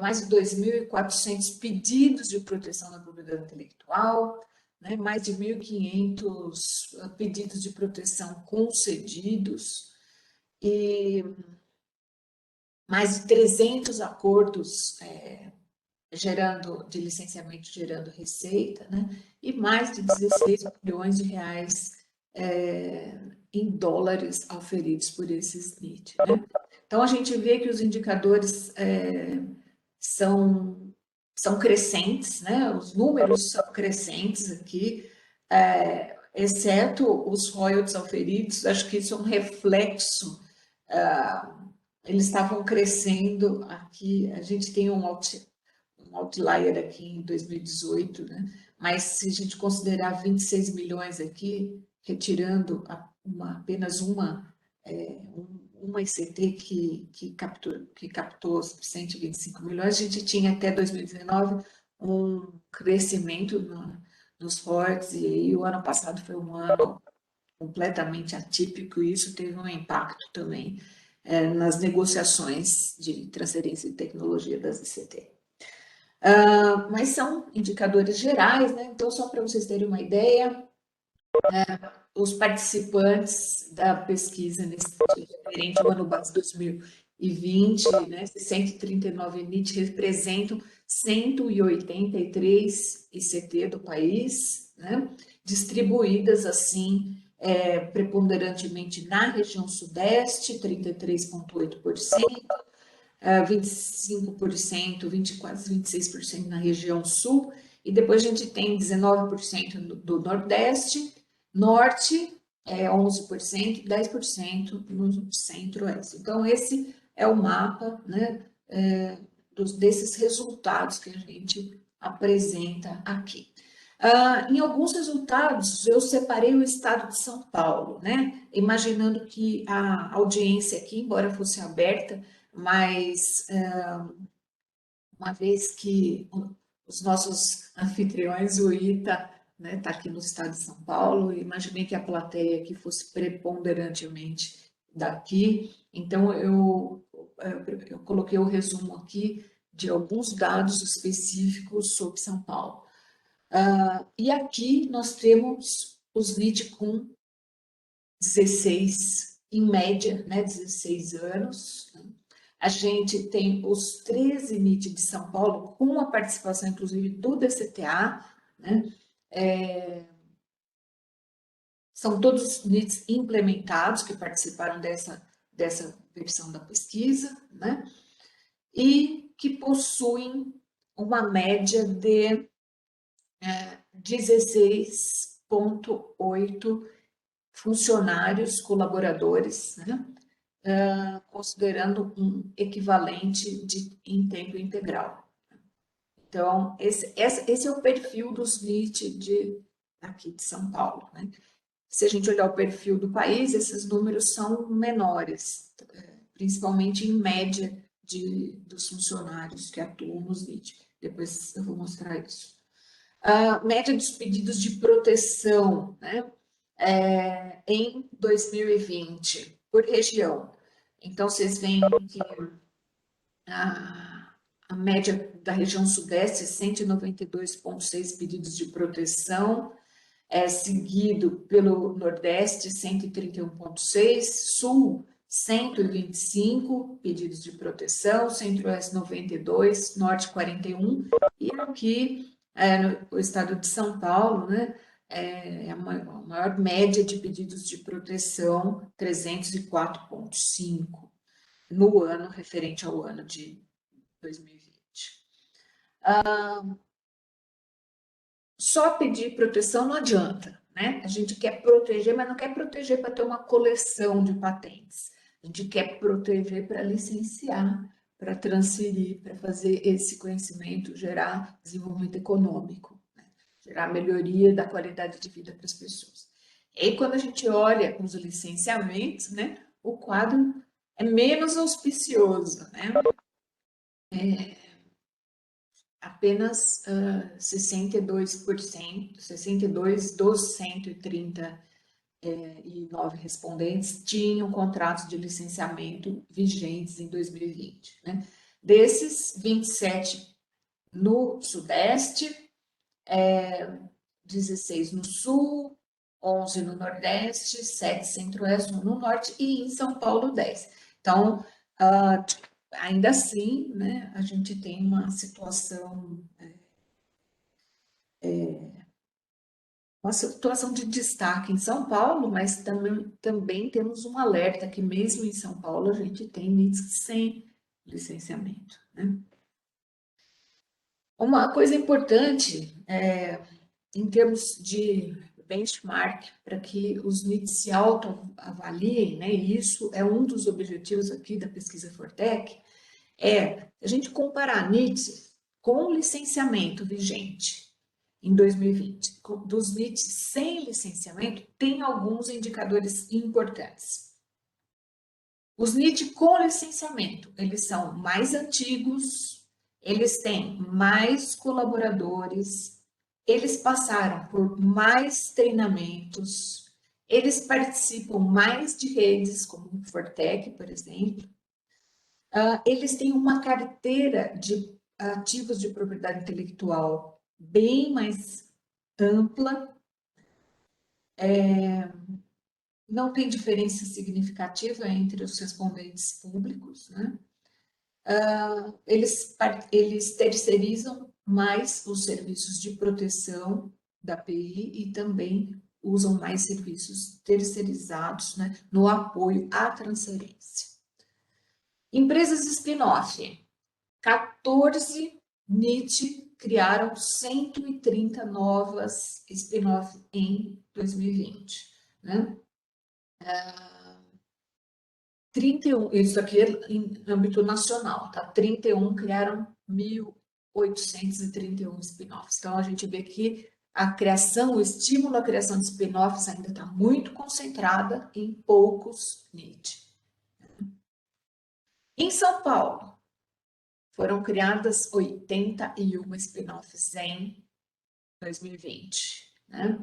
mais de 2.400 pedidos de proteção da propriedade intelectual, né, mais de 1.500 pedidos de proteção concedidos e mais de 300 acordos de licenciamento gerando receita, né? E mais de 16 bilhões de reais em dólares auferidos por esses NIT, né? Então, a gente vê que os indicadores são crescentes, né? Os números são crescentes aqui, exceto os royalties auferidos, acho que isso é um reflexo, eles estavam crescendo aqui, a gente tem um outlier aqui em 2018, né? Mas se a gente considerar 26 milhões aqui, retirando apenas uma ICT que captou 125 milhões, a gente tinha até 2019 um crescimento nos royalties, e aí o ano passado foi um ano completamente atípico, e isso teve um impacto também nas negociações de transferência de tecnologia das ICT. Mas são indicadores gerais, né? Então, só para vocês terem uma ideia, os participantes da pesquisa nesse referente ao ano base 2020, né, 139 NIT representam 183 ICT do país, né, distribuídas assim, preponderantemente na região sudeste, 33,8%, 25%, quase 26% na região sul, e depois a gente tem 19% do Nordeste, Norte, 11%, 10% no Centro-Oeste. Então, esse é o mapa, né, desses resultados que a gente apresenta aqui. Em alguns resultados, eu separei o estado de São Paulo, né, imaginando que a audiência aqui, embora fosse aberta, mas uma vez que os nossos anfitriões, o ITA, né, está aqui no estado de São Paulo, imaginei que a plateia aqui fosse preponderantemente daqui, então eu coloquei o resumo aqui de alguns dados específicos sobre São Paulo. E aqui nós temos os NIT com 16, em média, né, 16 anos. A gente tem os 13 NIT de São Paulo, com a participação, inclusive, do DCTA, né? São todos NITs implementados que participaram dessa versão da pesquisa, né? E que possuem uma média de 16,8 funcionários colaboradores, né? Considerando um equivalente em tempo integral. Então, esse é o perfil dos NIT aqui de São Paulo, né? Se a gente olhar o perfil do país, esses números são menores, principalmente em média dos funcionários que atuam nos NIT. Depois eu vou mostrar isso. Média dos pedidos de proteção, né? Em 2020, por região. Então, vocês veem que a média da região sudeste é 192,6 pedidos de proteção, seguido pelo nordeste, 131,6, sul, 125 pedidos de proteção, Centro-Oeste 92, Norte 41, e aqui no estado de São Paulo, né, é a maior média de pedidos de proteção, 304,5 no ano referente ao ano de 2020. Só pedir proteção não adianta, né? A gente quer proteger, mas não quer proteger para ter uma coleção de patentes. A gente quer proteger para licenciar, para transferir, para fazer esse conhecimento gerar desenvolvimento econômico, né? Gerar melhoria da qualidade de vida para as pessoas. E aí, quando a gente olha os licenciamentos, né, o quadro é menos auspicioso, né? Apenas 62%, 62 dos 139 respondentes tinham contratos de licenciamento vigentes em 2020, né? Desses, 27 no Sudeste, 16 no Sul, 11 no Nordeste, 7 Centro-Oeste, 1 no Norte e em São Paulo 10. Então, ainda assim, né, a gente tem uma situação de destaque em São Paulo, mas também temos um alerta que mesmo em São Paulo a gente tem NITs sem licenciamento, né? Uma coisa importante em termos de benchmark para que os NITs se autoavaliem, né? E isso é um dos objetivos aqui da pesquisa Fortec, a gente comparar NITs com licenciamento vigente em 2020. Dos NITs sem licenciamento, tem alguns indicadores importantes. Os NITs com licenciamento, eles são mais antigos, eles têm mais colaboradores, eles passaram por mais treinamentos, eles participam mais de redes, como o Fortec, por exemplo. Eles têm uma carteira de ativos de propriedade intelectual bem mais ampla, não tem diferença significativa entre os respondentes públicos, né? Eles terceirizam mais os serviços de proteção da PI e também usam mais serviços terceirizados, né, no apoio à transferência. Empresas spin-off, 14 NIT criaram 130 novas spin-off em 2020, né? 31, isso aqui é em âmbito nacional, tá? 31 criaram 1.831 spin-offs. Então, a gente vê que a criação, o estímulo à criação de spin-offs ainda está muito concentrada em poucos NIT. Em São Paulo, foram criadas 81 spin-offs em 2020, né?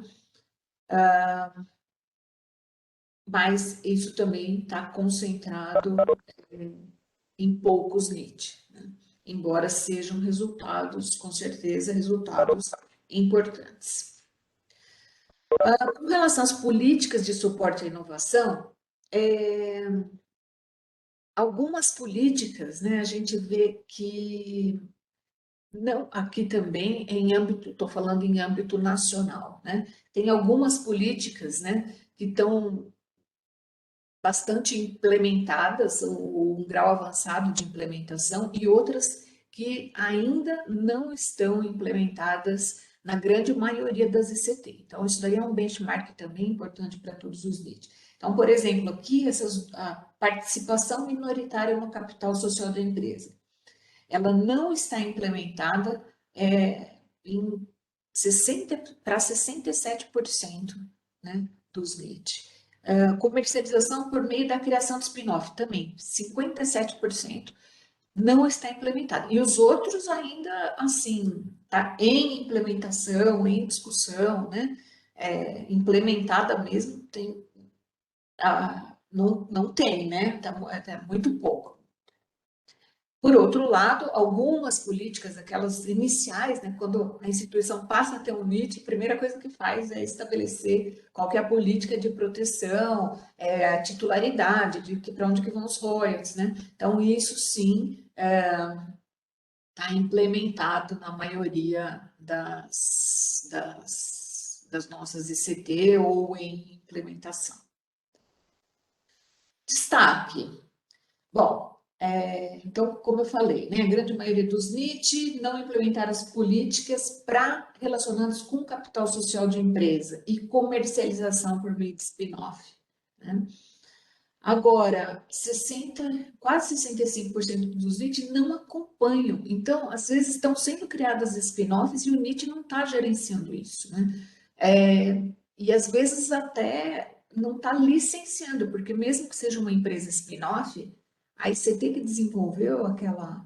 Mas isso também está concentrado em poucos NIT, né? Embora sejam resultados, com certeza, resultados importantes. Com relação às políticas de suporte à inovação, algumas políticas, né, a gente vê que, não, aqui também, estou falando em âmbito nacional, né, tem algumas políticas, né, que estão bastante implementadas, um grau avançado de implementação, e outras que ainda não estão implementadas na grande maioria das ICT. Então, isso daí é um benchmark também importante para todos os NIT. Então, por exemplo, aqui, a participação minoritária no capital social da empresa, ela não está implementada para 67%, né, dos NIT. Comercialização por meio da criação de spin-off, também, 57% não está implementado. E os outros ainda, assim, tá em implementação, em discussão, né? Implementada mesmo, não tem, né? Tá muito pouco. Por outro lado, algumas políticas, aquelas iniciais, né, quando a instituição passa a ter um NIT, a primeira coisa que faz é estabelecer qual que é a política de proteção, a titularidade, para onde que vão os royalties, né? Então, isso sim está implementado na maioria das nossas ICT ou em implementação. Destaque. Bom, então, como eu falei, né, a grande maioria dos NIT não implementaram as políticas relacionadas com o capital social de empresa e comercialização por meio de spin-off, né? Agora, quase 65% dos NIT não acompanham. Então, às vezes estão sendo criadas spin-offs e o NIT não está gerenciando isso, né? E às vezes até não está licenciando, porque mesmo que seja uma empresa spin-off, a ICT que desenvolveu aquela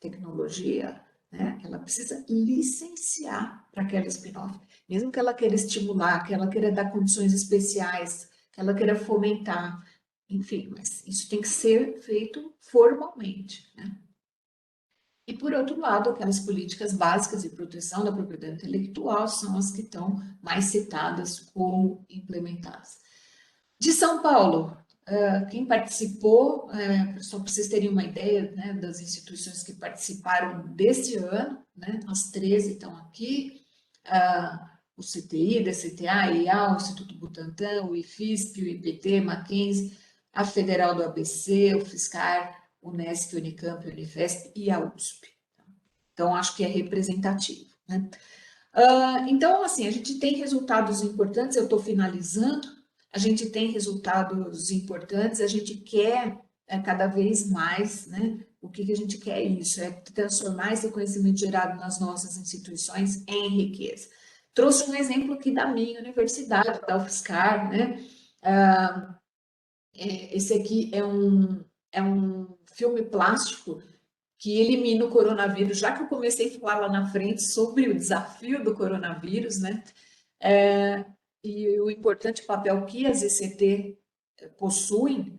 tecnologia, né, ela precisa licenciar para aquela spin-off. Mesmo que ela queira estimular, que ela queira dar condições especiais, que ela queira fomentar, enfim, mas isso tem que ser feito formalmente, né? E, por outro lado, aquelas políticas básicas de proteção da propriedade intelectual são as que estão mais citadas como implementadas. De São Paulo, quem participou, só para vocês terem uma ideia, né, das instituições que participaram deste ano, né, as 13 estão aqui, o CTI, DCTA, IA, o Instituto Butantan, o IFISP, o IPT, Mackenzie, a Federal do ABC, o FSCar, Unesp, Unicamp, Unifesp e a USP. Então, acho que é representativo, né? Então, assim, a gente tem resultados importantes, eu estou finalizando, a gente tem resultados importantes, a gente quer cada vez mais, né? O que a gente quer é isso, é transformar esse conhecimento gerado nas nossas instituições em riqueza. Trouxe um exemplo aqui da minha universidade, da UFSCar, né? Esse aqui é um filme plástico que elimina o coronavírus, já que eu comecei a falar lá na frente sobre o desafio do coronavírus, né? E o importante papel que as ICT possuem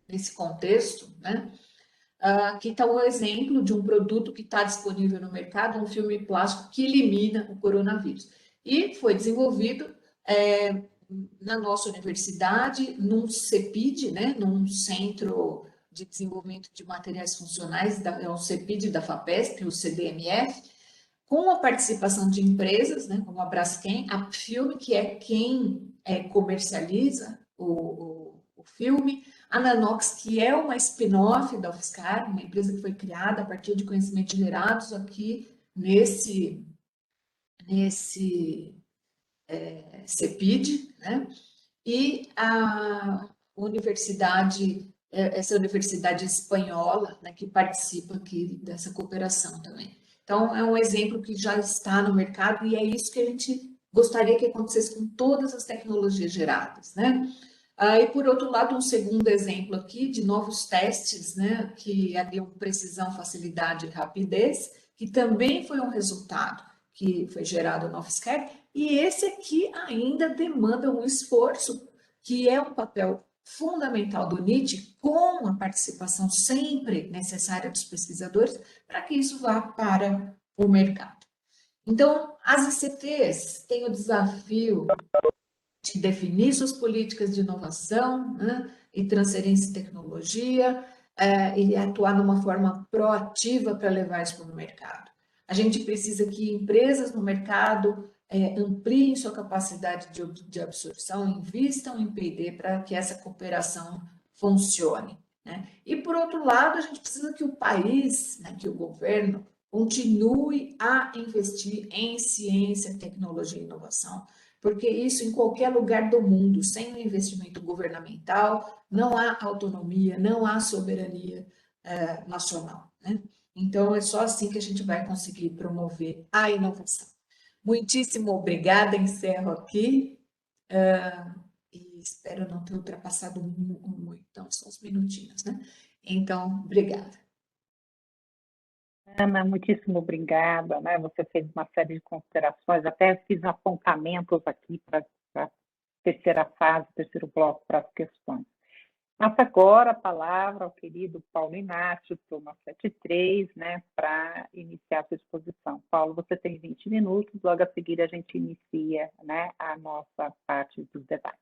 nesse contexto, né? Aqui está um exemplo de um produto que está disponível no mercado, um filme plástico que elimina o coronavírus. E foi desenvolvido na nossa universidade, num CEPID, né? Num Centro de Desenvolvimento de Materiais Funcionais, é um CEPID da FAPESP, o CDMF, com a participação de empresas, né, como a Braskem, a Filme, que é quem comercializa o filme, a Nanox, que é uma spin-off da UFSCar, uma empresa que foi criada a partir de conhecimentos gerados aqui nesse CEPID, né? E a universidade, essa universidade espanhola, né, que participa aqui dessa cooperação também. Então, é um exemplo que já está no mercado e é isso que a gente gostaria que acontecesse com todas as tecnologias geradas, né? E, por outro lado, um segundo exemplo aqui de novos testes, né, que aliam precisão, facilidade e rapidez, que também foi um resultado que foi gerado no UFSCar, e esse aqui ainda demanda um esforço, que é um papel fundamental do NIT, com a participação sempre necessária dos pesquisadores, para que isso vá para o mercado. Então, as ICTs têm o desafio de definir suas políticas de inovação, né, e transferência de tecnologia, e atuar de uma forma proativa para levar isso para o mercado. A gente precisa que empresas no mercado ampliem sua capacidade de absorção, invistam em P&D para que essa cooperação funcione, né? E, por outro lado, a gente precisa que o país, né, que o governo, continue a investir em ciência, tecnologia e inovação, porque isso em qualquer lugar do mundo, sem o investimento governamental, não há autonomia, não há soberania nacional, né? Então, é só assim que a gente vai conseguir promover a inovação. Muitíssimo obrigada, encerro aqui, e espero não ter ultrapassado muito, então, só uns minutinhos, né? Então, obrigada. Ana, muitíssimo obrigada, né? Você fez uma série de considerações, até fiz apontamentos aqui para a terceira fase, terceiro bloco, para as questões. Passo agora a palavra ao querido Paulo Inácio, turma 73, né, para iniciar a sua exposição. Paulo, você tem 20 minutos, logo a seguir a gente inicia, né, a nossa parte dos debates.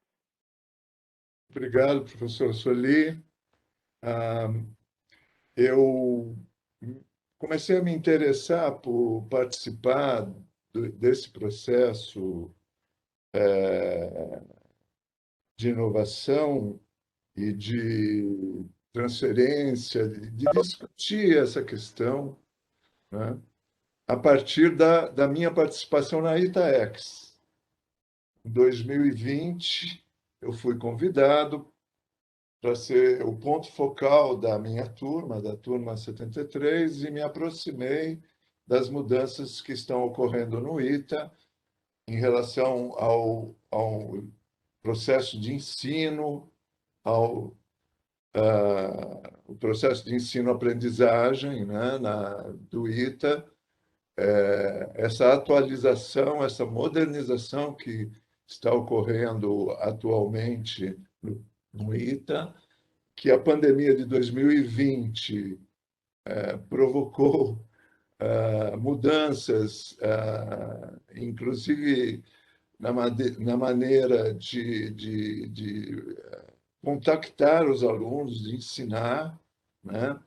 Obrigado, professora Sueli. Eu comecei a me interessar por participar desse processo de inovação e de transferência, de discutir essa questão, né, a partir da minha participação na ITAEX. Em 2020, eu fui convidado para ser o ponto focal da minha turma, da turma 73, e me aproximei das mudanças que estão ocorrendo no ITA em relação ao processo de ensino, ao o processo de ensino-aprendizagem, né, do ITA, essa atualização, essa modernização que está ocorrendo atualmente no ITA, que a pandemia de 2020 provocou mudanças, inclusive na maneira de contactar os alunos, de ensinar, né?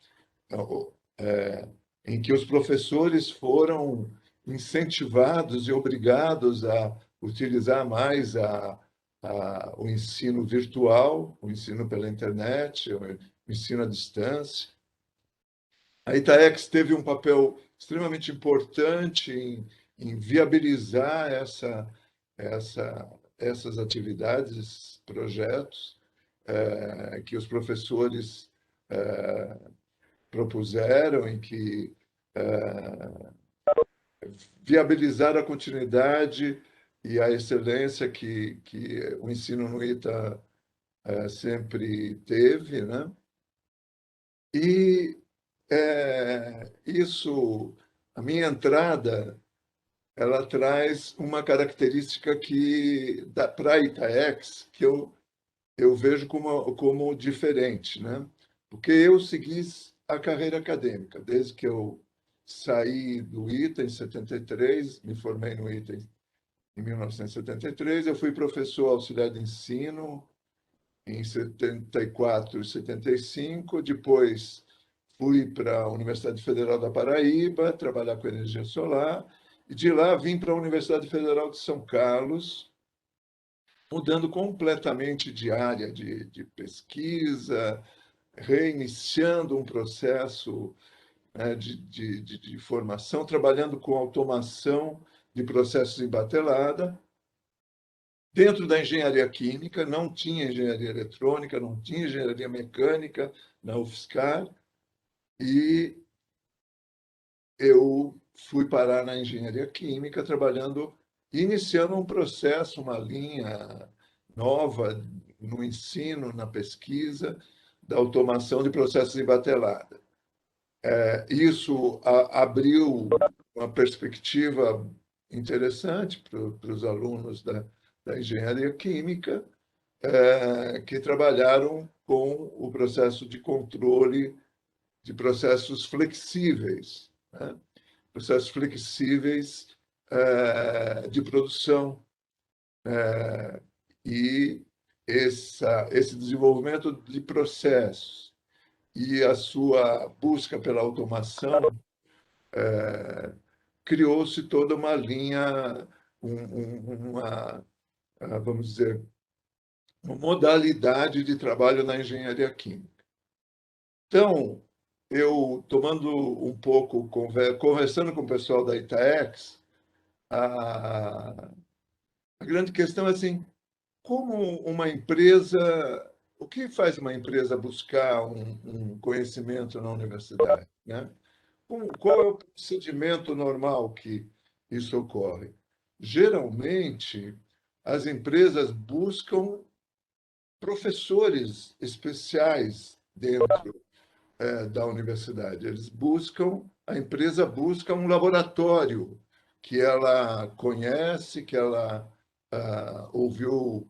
Em que os professores foram incentivados e obrigados a utilizar mais o ensino virtual, o ensino pela internet, o ensino à distância. A ITAEX teve um papel extremamente importante em viabilizar essas atividades, esses projetos que os professores propuseram, em que viabilizaram a continuidade e a excelência que o ensino no ITA sempre teve, né? E isso, a minha entrada, ela traz uma característica para a ITAEX, que eu vejo como diferente, né? Porque eu segui a carreira acadêmica, desde que eu saí do ITA em 73, me formei no ITA em 1973, eu fui professor auxiliar de ensino em 74 e 75, depois fui para a Universidade Federal da Paraíba trabalhar com energia solar, e de lá vim para a Universidade Federal de São Carlos, mudando completamente de área de pesquisa, reiniciando um processo, né, de formação, trabalhando com automação de processos em batelada. Dentro da engenharia química, não tinha engenharia eletrônica, não tinha engenharia mecânica na UFSCar, e eu fui parar na engenharia química, iniciando um processo, uma linha nova no ensino, na pesquisa, da automação de processos em batelada. Isso abriu uma perspectiva interessante para os alunos da engenharia química, que trabalharam com o processo de controle de processos flexíveis, né? Processos flexíveis de produção. E esse desenvolvimento de processos e a sua busca pela automação criou-se toda uma linha, vamos dizer, uma modalidade de trabalho na engenharia química. Então, eu tomando um pouco, conversando com o pessoal da ITAEX, a grande questão é assim, como uma empresa, o que faz uma empresa buscar um conhecimento na universidade, né? Qual é o procedimento normal que isso ocorre? Geralmente, as empresas buscam professores especiais dentro da universidade. A empresa busca um laboratório que ela conhece, que ela ouviu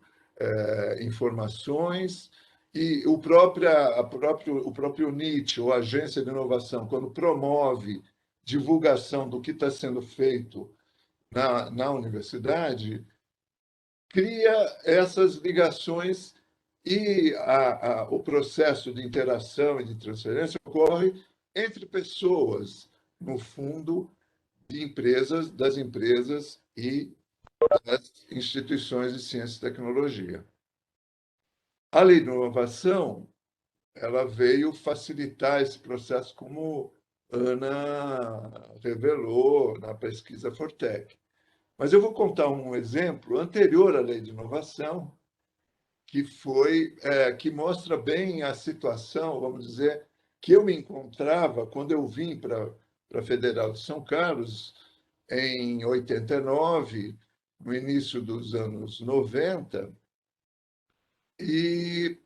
informações E o próprio NIT, ou Agência de Inovação, quando promove divulgação do que está sendo feito na universidade, cria essas ligações e o processo de interação e de transferência ocorre entre pessoas, no fundo, das empresas e das instituições de ciência e tecnologia. A lei de inovação, ela veio facilitar esse processo, como Ana revelou na pesquisa Fortec. Mas eu vou contar um exemplo anterior à lei de inovação, que mostra bem a situação, vamos dizer, que eu me encontrava quando eu vim para a Federal de São Carlos, em 89, no início dos anos 90, e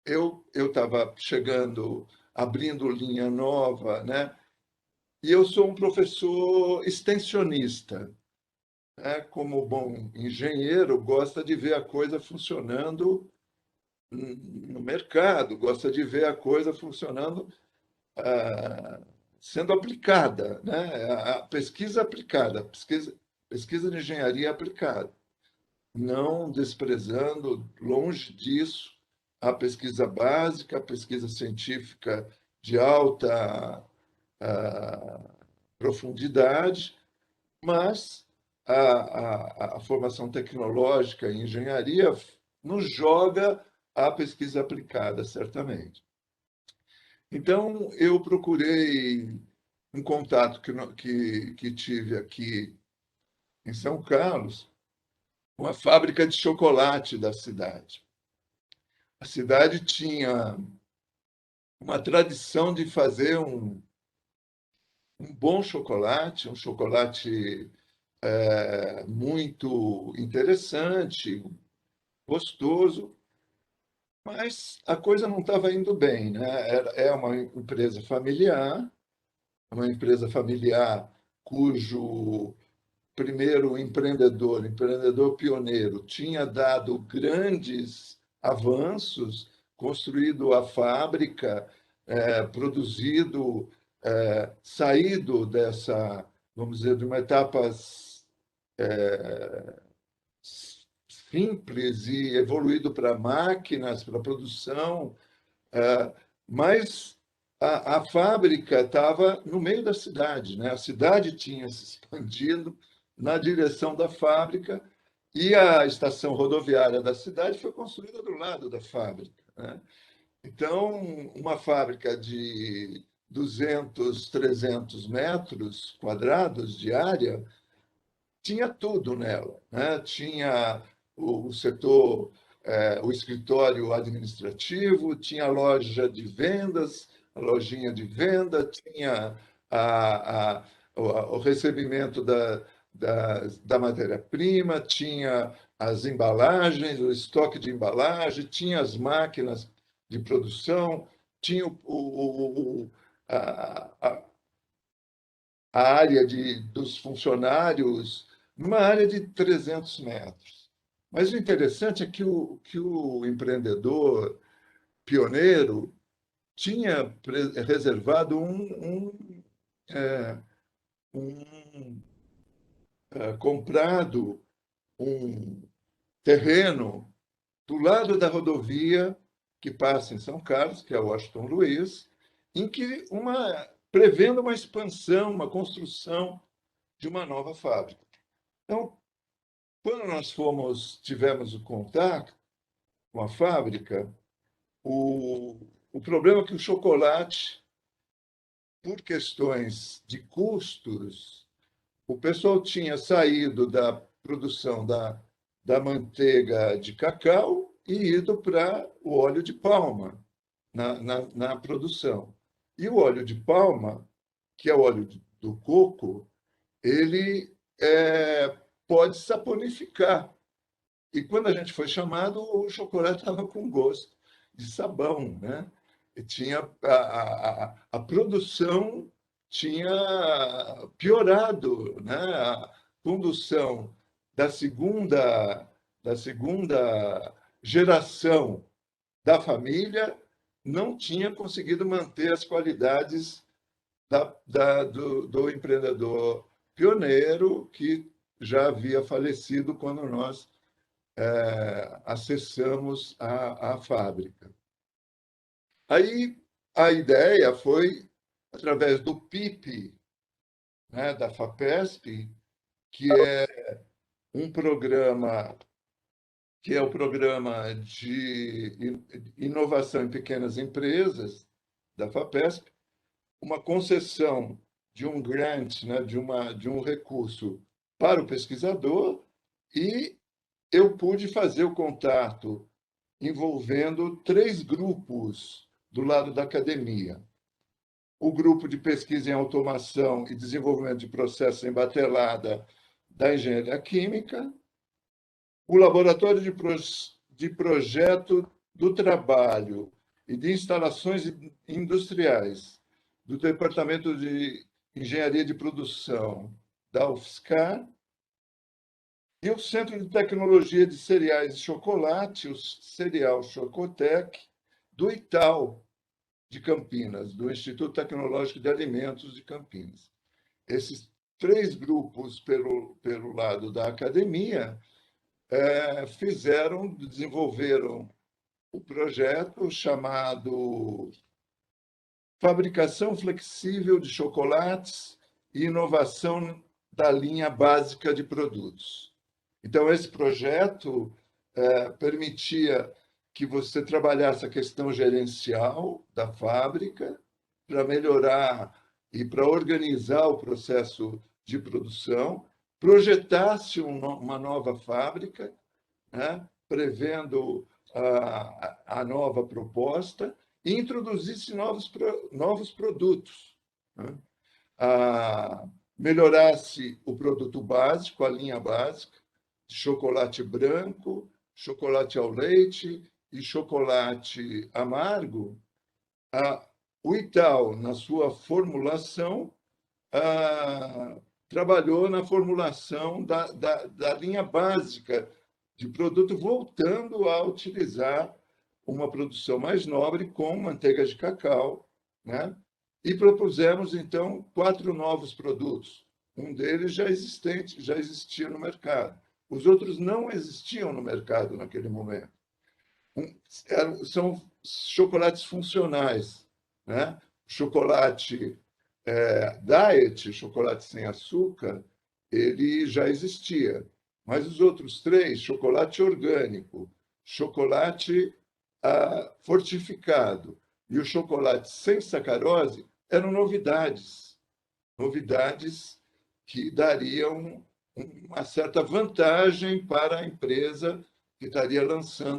eu estava chegando, abrindo linha nova, né? E eu sou um professor extensionista, né? Como bom engenheiro, gosta de ver a coisa funcionando no mercado, gosta de ver a coisa funcionando, sendo aplicada, né? A pesquisa aplicada, pesquisa de engenharia aplicada, não desprezando, longe disso, a pesquisa básica, a pesquisa científica de alta profundidade, mas a formação tecnológica em engenharia nos joga à pesquisa aplicada, certamente. Então, eu procurei um contato que tive aqui em São Carlos, com a fábrica de chocolate da cidade. A cidade tinha uma tradição de fazer um bom chocolate, um chocolate muito interessante, gostoso, mas a coisa não estava indo bem, né? É uma empresa familiar cujo primeiro empreendedor pioneiro, tinha dado grandes avanços, construído a fábrica, produzido, saído dessa, vamos dizer, de uma etapa simples e evoluído para máquinas, para produção, mas a fábrica estava no meio da cidade, né? A cidade tinha se expandido na direção da fábrica e a estação rodoviária da cidade foi construída do lado da fábrica, né? Então, uma fábrica de 200, 300 metros quadrados de área tinha tudo nela, né? Tinha o setor, o escritório administrativo, tinha a loja de vendas, a lojinha de venda, tinha o recebimento da matéria-prima, tinha as embalagens, o estoque de embalagem, tinha as máquinas de produção, tinha a, a área dos funcionários, numa área de 300 metros. Mas o interessante é que o empreendedor pioneiro tinha reservado comprado um terreno do lado da rodovia que passa em São Carlos, que é Washington Luiz, em que prevendo uma expansão, uma construção de uma nova fábrica. Então, quando nós tivemos o contato com a fábrica, o problema é que o chocolate, por questões de custos, o pessoal tinha saído da produção da manteiga de cacau e ido para o óleo de palma na produção. E o óleo de palma, que é o óleo do coco, ele pode saponificar. E quando a gente foi chamado, o chocolate estava com gosto de sabão, né? E tinha a produção tinha piorado, né? A condução da segunda geração da família não tinha conseguido manter as qualidades do empreendedor pioneiro que já havia falecido quando nós acessamos a fábrica. Aí a ideia foi, através do PIP, né, da FAPESP, que é um programa que é o programa de inovação em pequenas empresas da FAPESP, uma concessão de um grant, né, de um recurso para o pesquisador, e eu pude fazer o contato envolvendo 3 grupos do lado da academia. O grupo de pesquisa em automação e desenvolvimento de processos em batelada da engenharia química, o laboratório de projeto do trabalho e de instalações industriais do Departamento de Engenharia de Produção da UFSCar, e o Centro de Tecnologia de Cereais e Chocolate, o Cereal Chocotec, do ITAL de Campinas, do Instituto Tecnológico de Alimentos de Campinas. Esses 3 grupos, pelo lado da academia, desenvolveram o projeto chamado Fabricação Flexível de Chocolates e Inovação da Linha Básica de Produtos. Então, esse projeto permitia que você trabalhasse a questão gerencial da fábrica para melhorar e para organizar o processo de produção, projetasse uma nova fábrica, né, prevendo a nova proposta, e introduzisse novos produtos, né? Melhorasse o produto básico, a linha básica, de chocolate branco, chocolate ao leite e chocolate amargo. O Itaú, na sua formulação, trabalhou na formulação da linha básica de produto, voltando a utilizar uma produção mais nobre com manteiga de cacau, né? E propusemos, então, 4 novos produtos. Um deles já existia no mercado. Os outros não existiam no mercado naquele momento. São chocolates funcionais, né? Chocolate diet, chocolate sem açúcar, ele já existia. Mas os outros 3, chocolate orgânico, chocolate fortificado e o chocolate sem sacarose, eram novidades que dariam uma certa vantagem para a empresa que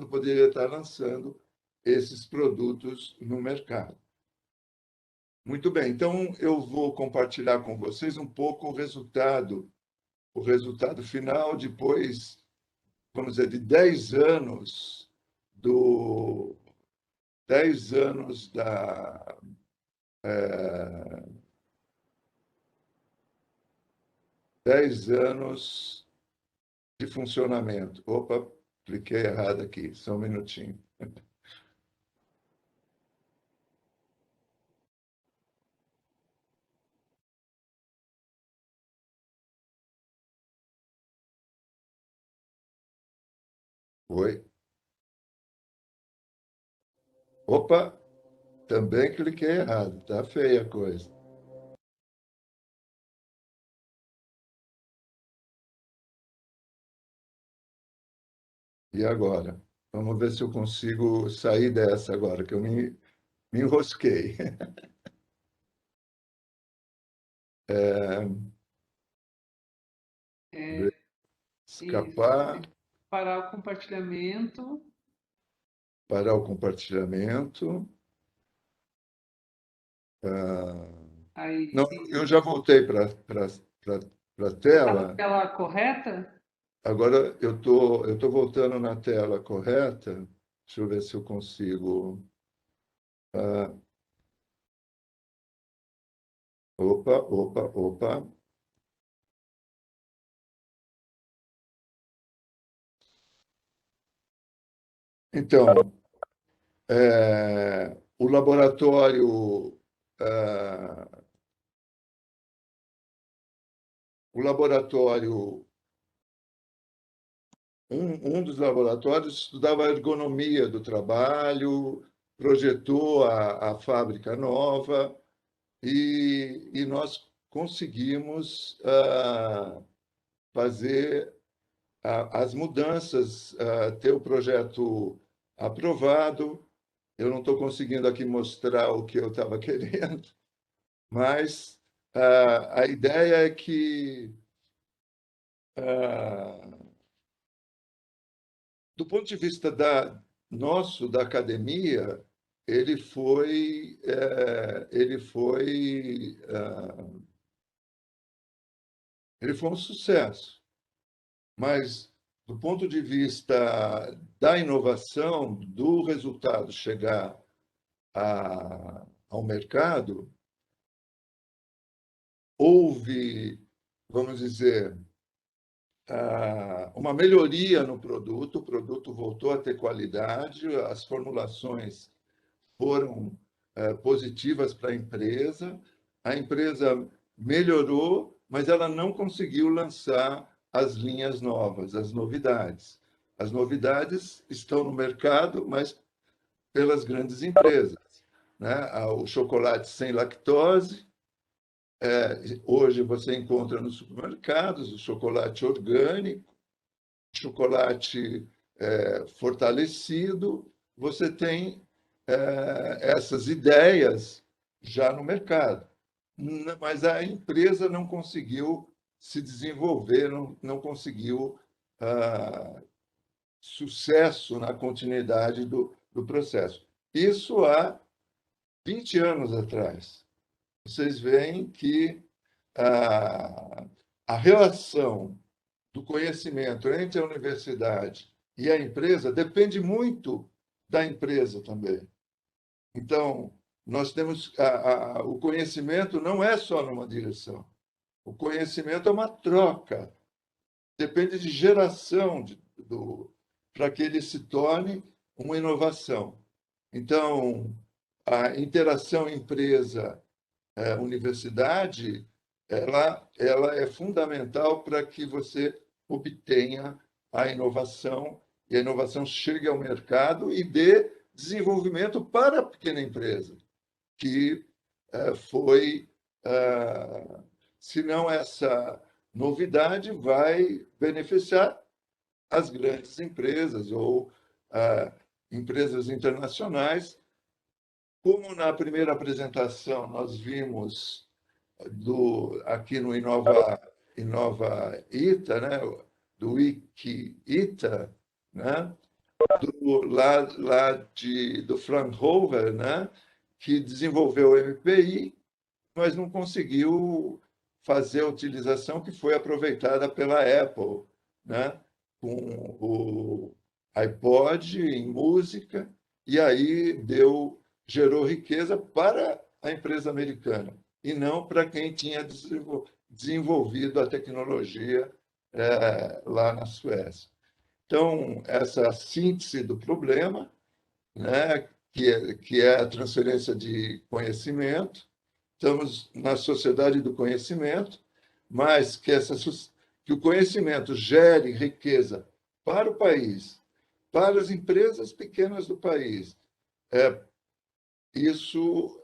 poderia estar lançando esses produtos no mercado. Muito bem, então eu vou compartilhar com vocês um pouco o resultado final, depois, vamos dizer, de 10 anos 10 anos 10 anos de funcionamento. Opa, cliquei errado aqui, só um minutinho. Oi. Opa, também cliquei errado, tá feia a coisa. E agora? Vamos ver se eu consigo sair dessa agora, que eu me enrosquei. Escapar, Isso. Parar o compartilhamento. parar o compartilhamento. Aí, Não, eu já voltei para a tela. tela correta? Agora eu tô voltando na tela correta. Deixa eu ver se eu consigo. Opa, opa, opa. Então, o laboratório, um dos laboratórios estudava a ergonomia do trabalho, projetou a fábrica nova e nós conseguimos fazer as mudanças, ter o projeto aprovado. Eu não estou conseguindo aqui mostrar o que eu estava querendo, mas a ideia é que, do ponto de vista da academia, ele foi, um sucesso. Mas, do ponto de vista da inovação, do resultado chegar ao mercado, houve, vamos dizer, uma melhoria no produto, o produto voltou a ter qualidade, as formulações foram positivas para a empresa melhorou, mas ela não conseguiu lançar as linhas novas, as novidades. As novidades estão no mercado, mas pelas grandes empresas, né? O chocolate sem lactose, hoje você encontra nos supermercados, o chocolate orgânico, chocolate fortalecido, você tem essas ideias já no mercado. Mas a empresa não conseguiu se desenvolver, não conseguiu sucesso na continuidade do processo. Isso há 20 anos atrás. Vocês veem que a relação do conhecimento entre a universidade e a empresa depende muito da empresa também. Então, nós temos o conhecimento não é só numa direção. O conhecimento é uma troca. Depende de geração para que ele se torne uma inovação. Então, a interação empresa-universidade ela é fundamental para que você obtenha a inovação e a inovação chegue ao mercado e dê desenvolvimento para a pequena empresa, que foi, se não essa novidade, vai beneficiar as grandes empresas ou empresas internacionais. Como na primeira apresentação nós vimos aqui no Inova ITA, né? Do Wiki ITA, né? Do Fraunhofer, né? Que desenvolveu o MPI, mas não conseguiu fazer a utilização que foi aproveitada pela Apple, né? Com o iPod em música, e aí gerou riqueza para a empresa americana, e não para quem tinha desenvolvido a tecnologia lá na Suécia. Então, essa síntese do problema, né, que é a transferência de conhecimento. Estamos na sociedade do conhecimento, mas que o conhecimento gere riqueza para o país, para as empresas pequenas do país. Isso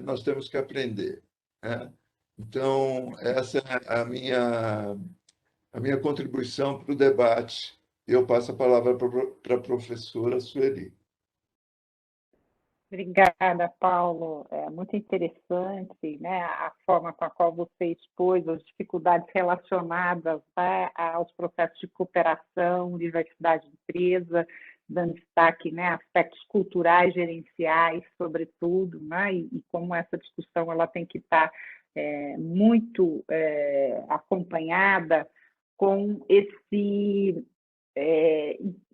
nós temos que aprender, né? Então, essa é a minha contribuição para o debate. Eu passo a palavra para a professora Sueli. Obrigada, Paulo. É muito interessante, né, a forma com a qual você expôs as dificuldades relacionadas, né, aos processos de cooperação, universidade-empresa, dando destaque, né, a aspectos culturais, gerenciais, sobretudo, né, e como essa discussão ela tem que estar muito acompanhada com esse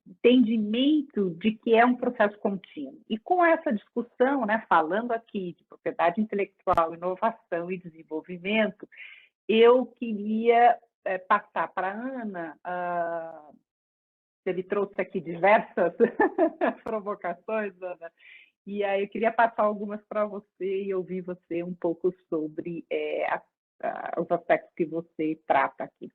entendimento de que é um processo contínuo. E com essa discussão, né, falando aqui de propriedade intelectual, inovação e desenvolvimento, eu queria passar para a Ana ele trouxe aqui diversas provocações, Ana, e aí eu queria passar algumas para você e ouvir você um pouco sobre os aspectos que você trata aqui.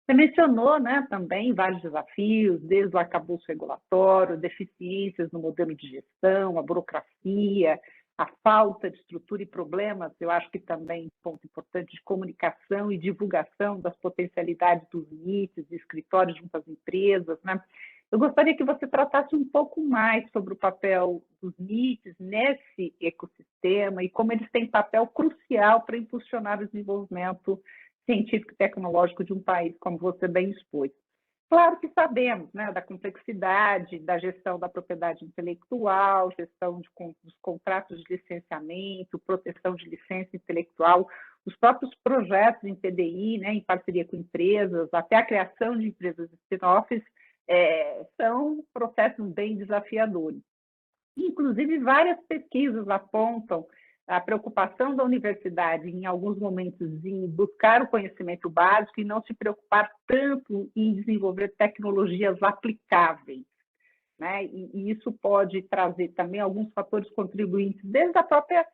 Você mencionou, né, também vários desafios, desde o arcabouço regulatório, deficiências no modelo de gestão, a burocracia, a falta de estrutura e problemas, eu acho que também ponto importante de comunicação e divulgação das potencialidades dos NITs, de escritórios junto às empresas, né? Eu gostaria que você tratasse um pouco mais sobre o papel dos NITs nesse ecossistema e como eles têm papel crucial para impulsionar o desenvolvimento científico e tecnológico de um país, como você bem expôs. Claro que sabemos, né, da complexidade da gestão da propriedade intelectual, gestão dos contratos de licenciamento, proteção de licença intelectual, os próprios projetos em PDI, né, em parceria com empresas, até a criação de empresas spin-offs, são processos bem desafiadores. Inclusive, várias pesquisas apontam a preocupação da universidade, em alguns momentos, em buscar o conhecimento básico e não se preocupar tanto em desenvolver tecnologias aplicáveis, né? E isso pode trazer também alguns fatores contribuintes, desde a própria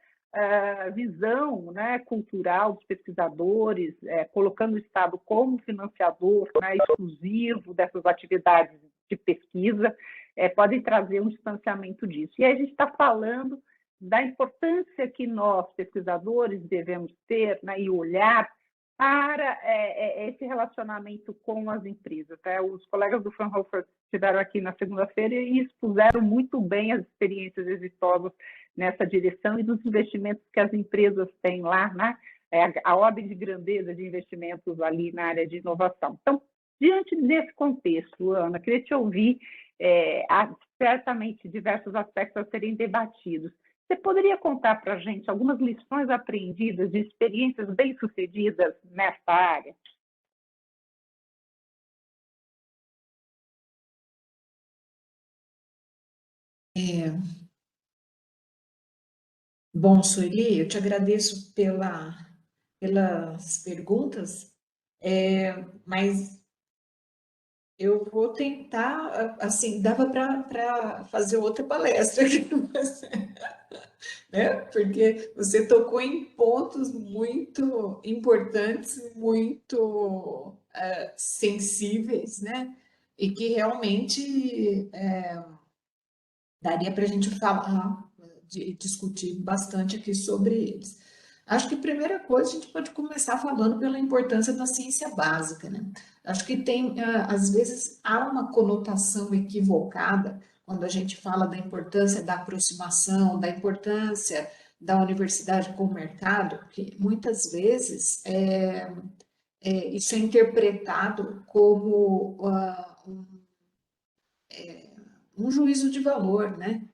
visão, né, cultural dos pesquisadores, colocando o Estado como financiador, né, exclusivo dessas atividades de pesquisa, podem trazer um distanciamento disso. E aí a gente está falando da importância que nós, pesquisadores, devemos ter, né, e olhar para esse relacionamento com as empresas. Os colegas do Fraunhofer estiveram aqui na segunda-feira e expuseram muito bem as experiências exitosas nessa direção e dos investimentos que as empresas têm lá, né? A ordem de grandeza de investimentos ali na área de inovação. Então, diante desse contexto, Ana, queria te ouvir, há certamente diversos aspectos a serem debatidos. Você poderia contar para a gente algumas lições aprendidas de experiências bem-sucedidas nessa área? Bom, Sueli, eu te agradeço pelas perguntas, mas eu vou tentar, assim, dava para fazer outra palestra aqui com você, né? Porque você tocou em pontos muito importantes, muito sensíveis, né? E que realmente daria para a gente falar, discutir bastante aqui sobre eles. Acho que a primeira coisa, a gente pode começar falando pela importância da ciência básica, né? Acho que às vezes, há uma conotação equivocada quando a gente fala da importância da aproximação, da importância da universidade com o mercado, que muitas vezes isso é interpretado como um juízo de valor, né?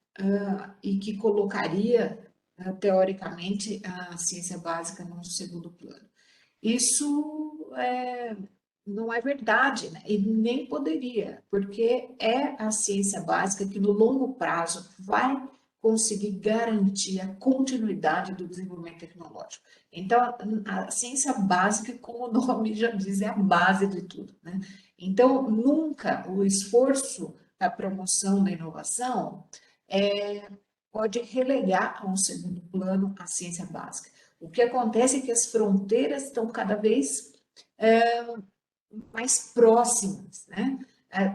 E que colocaria, teoricamente, a ciência básica no segundo plano. Isso não é verdade, né? E nem poderia, porque é a ciência básica que, no longo prazo, vai conseguir garantir a continuidade do desenvolvimento tecnológico. Então, a ciência básica, como o nome já diz, é a base de tudo, né? Então, nunca o esforço da promoção da inovação pode relegar a um segundo plano a ciência básica. O que acontece é que as fronteiras estão cada vez mais próximas, né?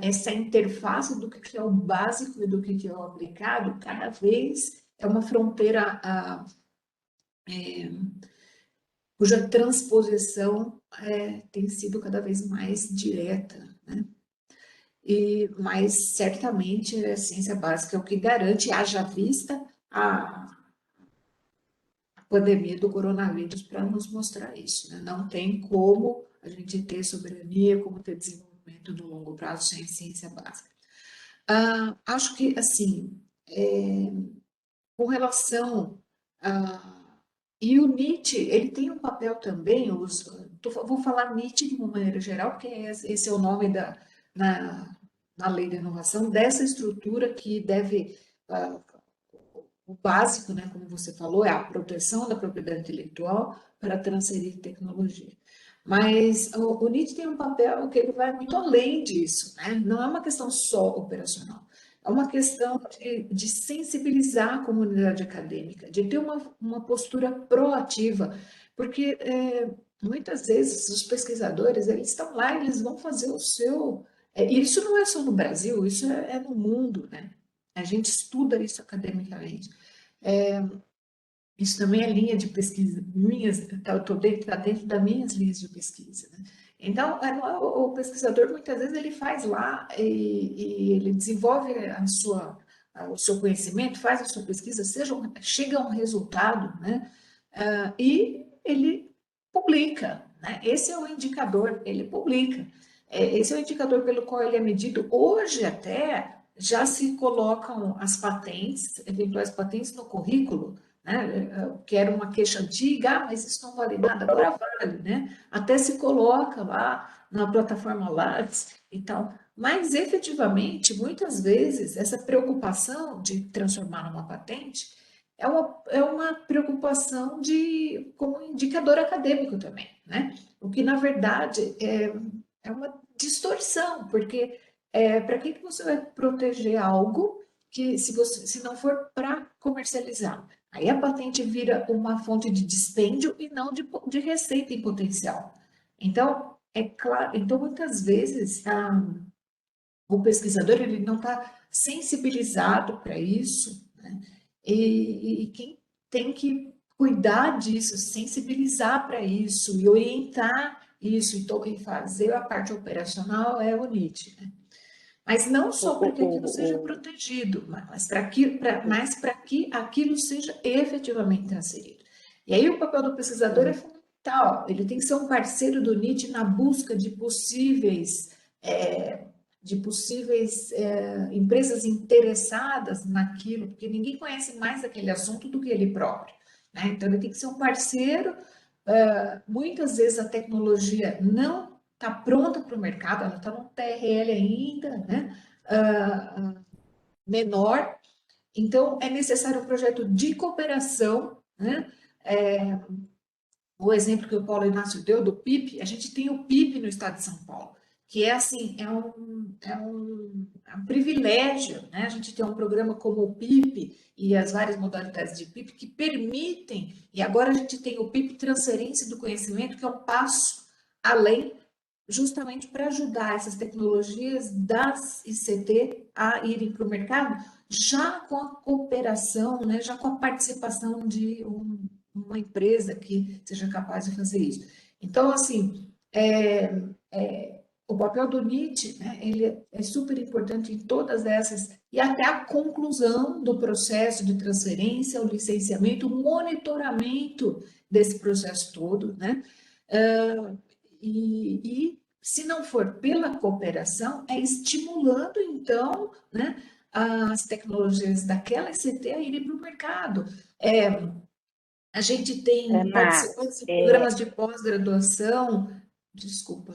Essa interface do que é o básico e do que é o aplicado, cada vez é uma fronteira cuja transposição tem sido cada vez mais direta, né? Mas certamente a ciência básica é o que garante, haja vista a pandemia do coronavírus para nos mostrar isso, né? Não tem como a gente ter soberania, como ter desenvolvimento no longo prazo sem ciência básica. Acho que, assim, com relação e o NIT, ele tem um papel também, vou falar NIT de uma maneira geral, porque esse é o nome na lei da inovação, dessa estrutura que deve, o básico, né, como você falou, é a proteção da propriedade intelectual para transferir tecnologia. Mas o NIT tem um papel que ele vai muito além disso, né? Não é uma questão só operacional, é uma questão de sensibilizar a comunidade acadêmica, de ter uma postura proativa, porque muitas vezes os pesquisadores, eles estão lá, eles vão fazer o seu... E isso não é só no Brasil, isso é no mundo, né? A gente estuda isso academicamente. Isso também é linha de pesquisa, está dentro das minhas linhas de pesquisa, né? Então, o pesquisador, muitas vezes, ele faz lá e ele desenvolve o seu conhecimento, faz a sua pesquisa, chega a um resultado, né? E ele publica, né? Esse é o indicador, ele publica. Esse é o indicador pelo qual ele é medido. Hoje, até, já se colocam as patentes, eventuais patentes no currículo, né? Que era uma queixa antiga, mas isso não vale nada, agora vale, né? Até se coloca lá na plataforma Lattes e tal. Mas, efetivamente, muitas vezes, essa preocupação de transformar numa patente é uma preocupação como indicador acadêmico também, né? O que, na verdade, é uma distorção, porque para que você vai proteger algo que, se não for para comercializar? Aí a patente vira uma fonte de dispêndio e não de receita em potencial. Então, é claro, então muitas vezes o pesquisador ele não está sensibilizado para isso, né? E quem tem que cuidar disso, sensibilizar para isso e orientar isso e fazer a parte operacional é o NIT, né? Mas não só para que aquilo seja protegido, mas para que aquilo seja efetivamente transferido. E aí o papel do pesquisador é fundamental, ele tem que ser um parceiro do NIT na busca de possíveis empresas interessadas naquilo, porque ninguém conhece mais aquele assunto do que ele próprio, né? Então ele tem que ser um parceiro. Muitas vezes a tecnologia não está pronta para o mercado, ela está no TRL ainda, né? Menor. Então, é necessário um projeto de cooperação, né? O exemplo que o Paulo Inácio deu do PIP, a gente tem o PIP no estado de São Paulo, que é assim, é um privilégio, né? A gente tem um programa como o PIP e as várias modalidades de PIP que permitem, e agora a gente tem o PIP Transferência do Conhecimento, que é um passo além, justamente para ajudar essas tecnologias das ICT a irem para o mercado, já com a cooperação, né? Já com a participação de uma empresa que seja capaz de fazer isso. Então, assim, o papel do NIT, né, ele é super importante em todas essas, e até a conclusão do processo de transferência, o licenciamento, o monitoramento desse processo todo, né? E se não for pela cooperação, é estimulando, então, né, as tecnologias daquela ICT a irem para o mercado. A gente tem participantes de programas de pós-graduação. Desculpa.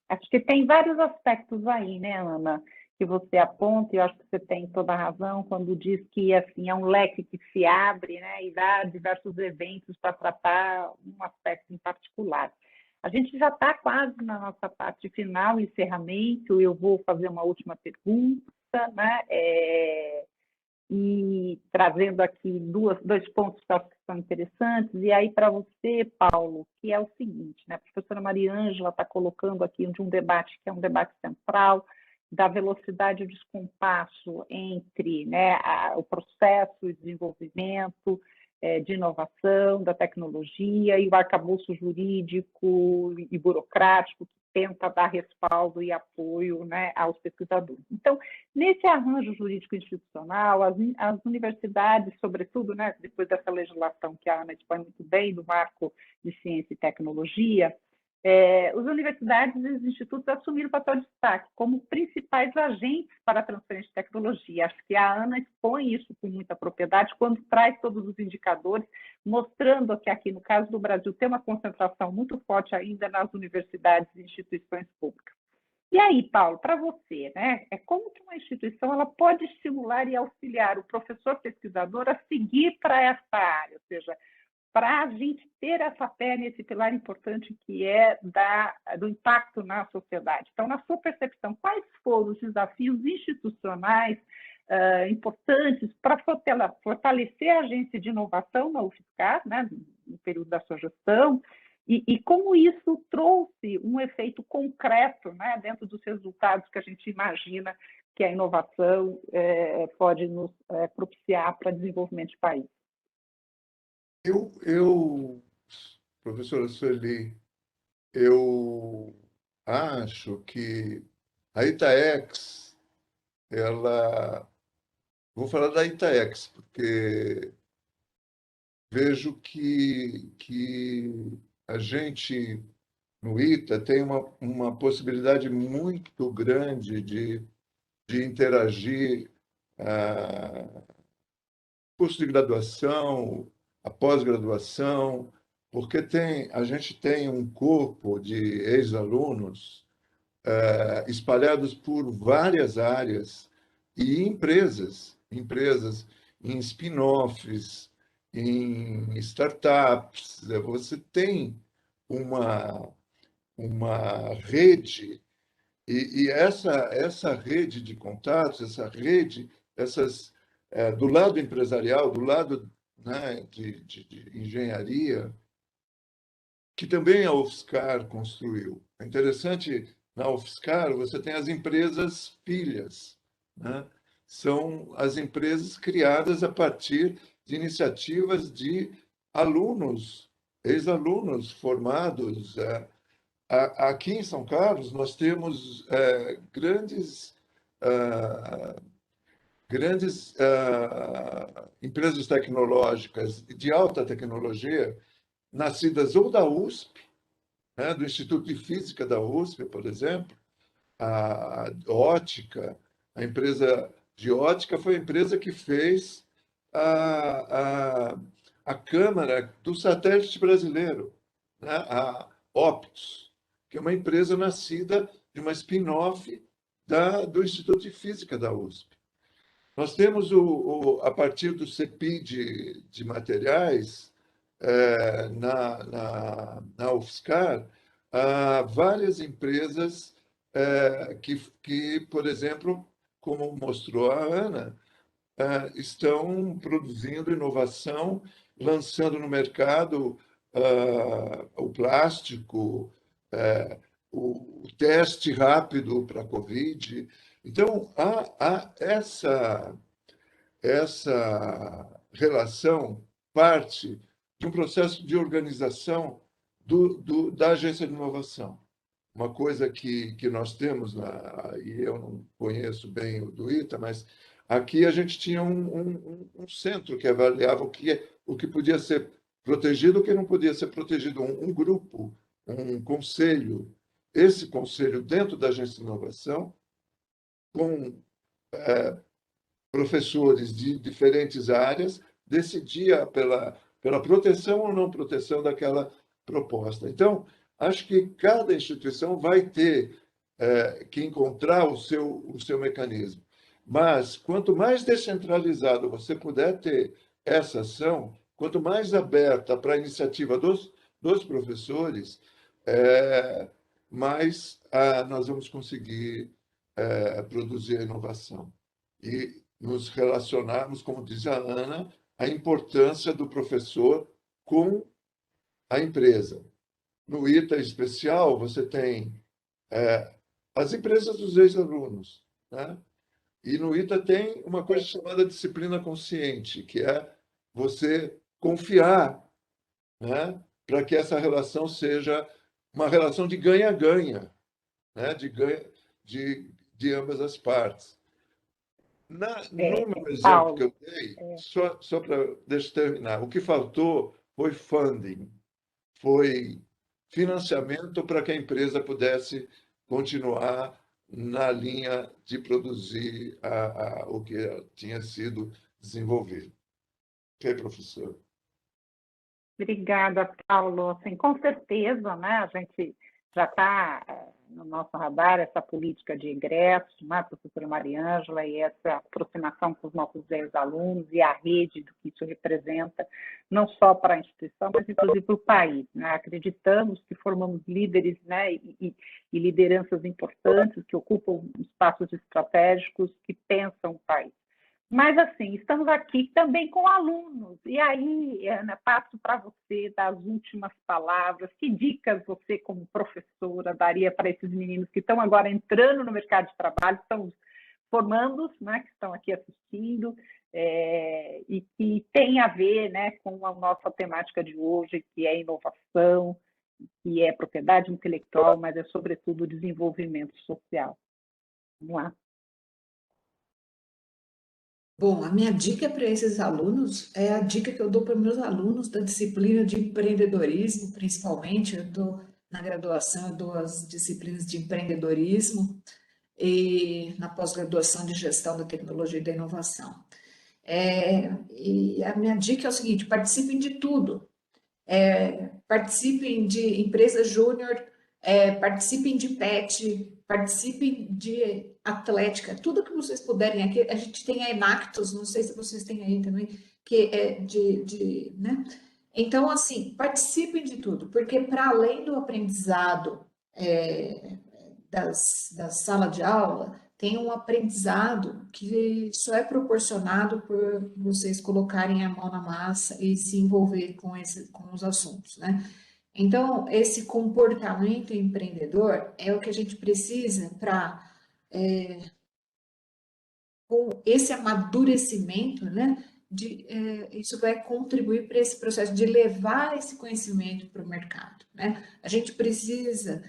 Acho que tem vários aspectos aí, né, Ana, que você aponta, e eu acho que você tem toda a razão quando diz que assim, é um leque que se abre, né, e dá diversos eventos para tratar um aspecto em particular. A gente já está quase na nossa parte final, encerramento, eu vou fazer uma última pergunta, né, e trazendo aqui dois pontos que eu acho que são interessantes, e aí para você, Paulo, que é o seguinte, né, a professora Mariângela está colocando aqui de um debate que é um debate central, da velocidade e o descompasso entre, né, o processo de desenvolvimento, de inovação, da tecnologia, e o arcabouço jurídico e burocrático que tenta dar respaldo e apoio, né, aos pesquisadores. Então, nesse arranjo jurídico institucional, as universidades, sobretudo, né, depois dessa legislação que a Ana expõe muito bem, do marco de ciência e tecnologia, as universidades e os institutos assumiram o papel de destaque como principais agentes para a transferência de tecnologia. Acho que a Ana expõe isso com muita propriedade quando traz todos os indicadores, mostrando que aqui, no caso do Brasil, tem uma concentração muito forte ainda nas universidades e instituições públicas. E aí, Paulo, para você, né, como que uma instituição ela pode estimular e auxiliar o professor pesquisador a seguir para essa área, ou seja, para a gente ter essa perna, esse pilar importante que é do impacto na sociedade. Então, na sua percepção, quais foram os desafios institucionais importantes para fortalecer a agência de inovação na UFSCar, né, no período da sua gestão, e como isso trouxe um efeito concreto, né, dentro dos resultados que a gente imagina que a inovação pode nos propiciar para desenvolvimento de país? Professora Sueli, eu acho que a Itaex, vou falar da Itaex, porque vejo que a gente, no ITA, tem uma possibilidade muito grande de interagir curso de graduação, a pós-graduação, porque a gente tem um corpo de ex-alunos espalhados por várias áreas e empresas em spin-offs, em startups. Você tem uma rede, e essa rede de contatos, essa rede, do lado empresarial, do lado, né, de engenharia, que também a UFSCar construiu. É interessante, na UFSCar você tem as empresas filhas, né? São as empresas criadas a partir de iniciativas de alunos, ex-alunos formados. Aqui em São Carlos, nós temos grandes empresas tecnológicas de alta tecnologia, nascidas ou da USP, né, do Instituto de Física da USP, por exemplo, a ótica, a empresa de ótica foi a empresa que fez a câmera do satélite brasileiro, né, a Optus, que é uma empresa nascida de uma spin-off do Instituto de Física da USP. Nós temos, a partir do CEPI de materiais, na UFSCar, várias empresas que, por exemplo, como mostrou a Ana, estão produzindo inovação, lançando no mercado o plástico, o teste rápido para a Covid. Então, há essa relação parte de um processo de organização da agência de inovação. Uma coisa que nós temos, e eu não conheço bem o do ITA, mas aqui a gente tinha um centro que avaliava o que podia ser protegido e o que não podia ser protegido, um grupo, um conselho. Esse conselho, dentro da agência de inovação, com professores de diferentes áreas, decidia pela proteção ou não proteção daquela proposta. Então, acho que cada instituição vai ter que encontrar o seu mecanismo. Mas, quanto mais descentralizado você puder ter essa ação, quanto mais aberta para a iniciativa dos professores, mais nós vamos conseguir produzir a inovação. E nos relacionarmos, como diz a Ana, a importância do professor com a empresa. No ITA especial, você tem as empresas dos ex-alunos, né? E no ITA tem uma coisa chamada disciplina consciente, que é você confiar, né, para que essa relação seja uma relação de ganha-ganha, né, de ambas as partes. No meu exemplo que eu dei, só para deixa eu terminar, o que faltou foi funding, foi financiamento para que a empresa pudesse continuar na linha de produzir o que tinha sido desenvolvido. Ok, professor? Obrigada, Paulo. Assim, com certeza, né, a gente já está no nosso radar essa política de egresso, né, professora Mariângela, e essa aproximação com os nossos ex-alunos e a rede do que isso representa, não só para a instituição, mas inclusive para o país. Né? Acreditamos que formamos líderes, né, e lideranças importantes que ocupam espaços estratégicos que pensam o país. Mas, assim, estamos aqui também com alunos. E aí, Ana, passo para você dar as últimas palavras. Que dicas você, como professora, daria para esses meninos que estão agora entrando no mercado de trabalho, estão formandos, né, que estão aqui assistindo, e que tem a ver, né, com a nossa temática de hoje, que é inovação, que é propriedade intelectual, mas é, sobretudo, desenvolvimento social. Vamos lá. Bom, a minha dica para esses alunos é a dica que eu dou para meus alunos da disciplina de empreendedorismo, principalmente. Eu dou, na graduação, eu dou as disciplinas de empreendedorismo e na pós-graduação de gestão da tecnologia e da inovação. E a minha dica é o seguinte: participem de tudo. Participem de empresa júnior, participem de PET, participem de atlética, tudo que vocês puderem. Aqui a gente tem a Enactus, não sei se vocês têm aí também, que é né? Então, assim, participem de tudo, porque para além do aprendizado da sala de aula, tem um aprendizado que só é proporcionado por vocês colocarem a mão na massa e se envolver com os assuntos, né? Então, esse comportamento empreendedor é o que a gente precisa para, com esse amadurecimento, né? Isso vai contribuir para esse processo de levar esse conhecimento para o mercado, né? A gente precisa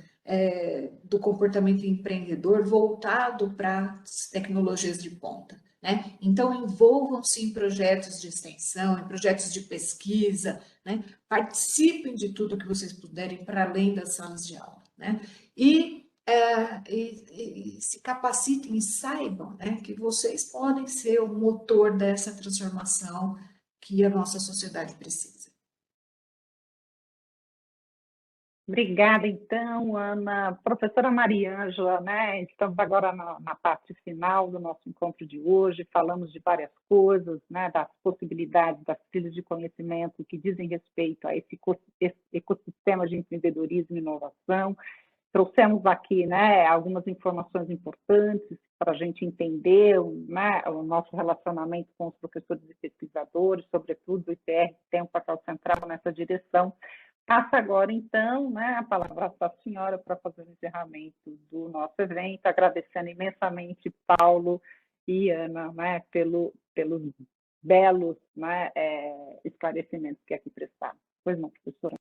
do comportamento empreendedor voltado para as tecnologias de ponta, né? Então, envolvam-se em projetos de extensão, em projetos de pesquisa, né? Participem de tudo que vocês puderem para além das salas de aula, né? E se capacitem e saibam, né, que vocês podem ser o motor dessa transformação que a nossa sociedade precisa. Obrigada, então, Ana. Professora Mariângela, né? Estamos agora na parte final do nosso encontro de hoje, falamos de várias coisas, né? Das possibilidades, das trilhas de conhecimento que dizem respeito a esse ecossistema de empreendedorismo e inovação. Trouxemos aqui, né, algumas informações importantes para a gente entender, né, o nosso relacionamento com os professores e pesquisadores, sobretudo o IPR, que tem um papel central nessa direção. Passa agora, então, né, a palavra para a senhora para fazer o encerramento do nosso evento, agradecendo imensamente Paulo e Ana, né, pelos belos, né, esclarecimentos que aqui prestaram. Pois não, professora?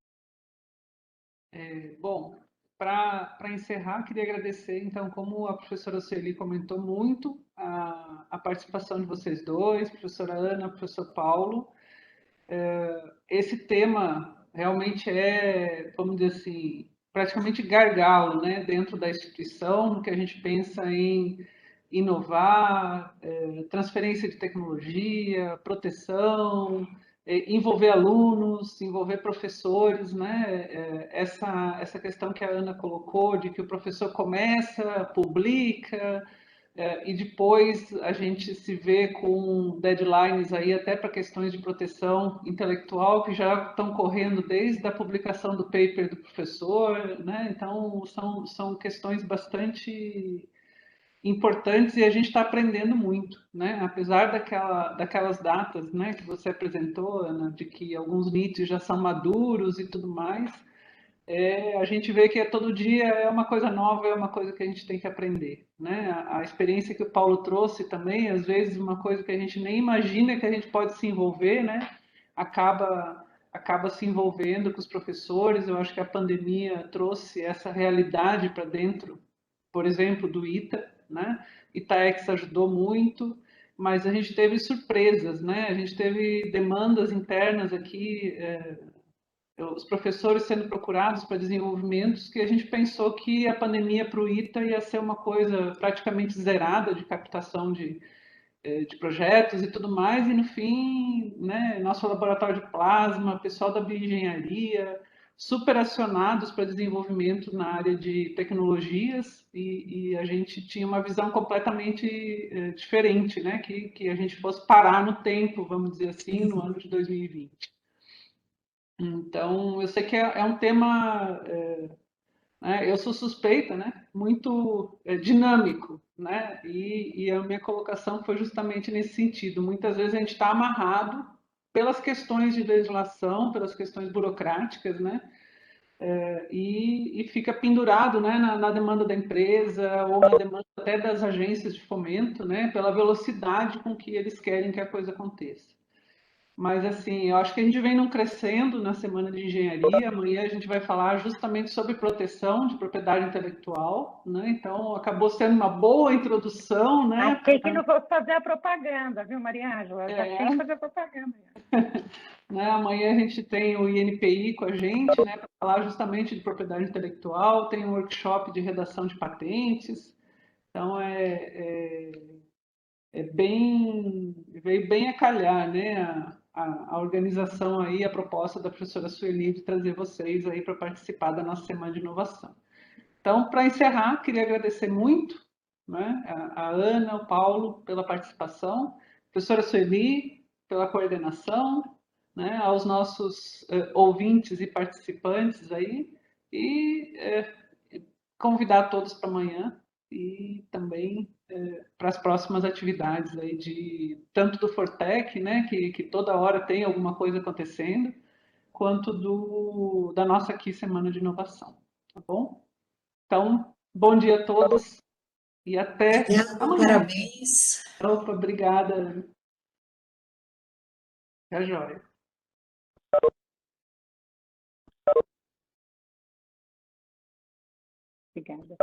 Bom, para encerrar, queria agradecer, então, como a professora Sueli comentou muito, a participação de vocês dois, professora Ana, professor Paulo. Esse tema realmente vamos dizer assim, praticamente gargalo, né, dentro da instituição, no que a gente pensa em inovar, transferência de tecnologia, proteção, envolver alunos, envolver professores, né? Essa questão que a Ana colocou de que o professor começa, publica, e depois a gente se vê com deadlines aí até para questões de proteção intelectual que já estão correndo desde a publicação do paper do professor, né? Então são questões bastante importantes e a gente está aprendendo muito, né? Apesar daquelas datas, né, que você apresentou, Ana, de que alguns mitos já são maduros e tudo mais, a gente vê que todo dia é uma coisa nova, é uma coisa que a gente tem que aprender, né? A experiência que o Paulo trouxe também, às vezes uma coisa que a gente nem imagina que a gente pode se envolver, né? Acaba se envolvendo com os professores. Eu acho que a pandemia trouxe essa realidade para dentro, por exemplo, do ITA, né? Itaex ajudou muito, mas a gente teve surpresas, né? A gente teve demandas internas aqui, os professores sendo procurados para desenvolvimentos que a gente pensou que a pandemia para o ITA ia ser uma coisa praticamente zerada de captação de projetos e tudo mais, e no fim, né, nosso laboratório de plasma, pessoal da bioengenharia, super acionados para desenvolvimento na área de tecnologias e a gente tinha uma visão completamente diferente, né? Que a gente fosse parar no tempo, vamos dizer assim, no ano de 2020. Então, eu sei que é um tema, né, eu sou suspeita, né, muito dinâmico, né, e a minha colocação foi justamente nesse sentido. Muitas vezes a gente está amarrado pelas questões de legislação, pelas questões burocráticas, né, e fica pendurado, né, na demanda da empresa ou na demanda até das agências de fomento, né, pela velocidade com que eles querem que a coisa aconteça. Mas, assim, eu acho que a gente vem num crescendo na Semana de Engenharia. Amanhã a gente vai falar justamente sobre proteção de propriedade intelectual, né? Então, acabou sendo uma boa introdução, né? Achei que não fosse fazer a propaganda, viu, Maria Ângela? Já tinha que fazer a propaganda. Né? Amanhã a gente tem o INPI com a gente, né? Para falar justamente de propriedade intelectual. Tem um workshop de redação de patentes. Então, veio bem a calhar, né, a organização aí, a proposta da professora Sueli de trazer vocês aí para participar da nossa Semana de Inovação. Então, para encerrar, queria agradecer muito, né, a Ana, o Paulo pela participação, a professora Sueli pela coordenação, né, aos nossos ouvintes e participantes aí, e convidar todos para amanhã e também para as próximas atividades aí de tanto do Fortec, né, que toda hora tem alguma coisa acontecendo, quanto da nossa aqui Semana de Inovação, tá bom? Então, bom dia a todos e até amanhã. Parabéns. Opa, obrigada. Tá joia. Obrigada.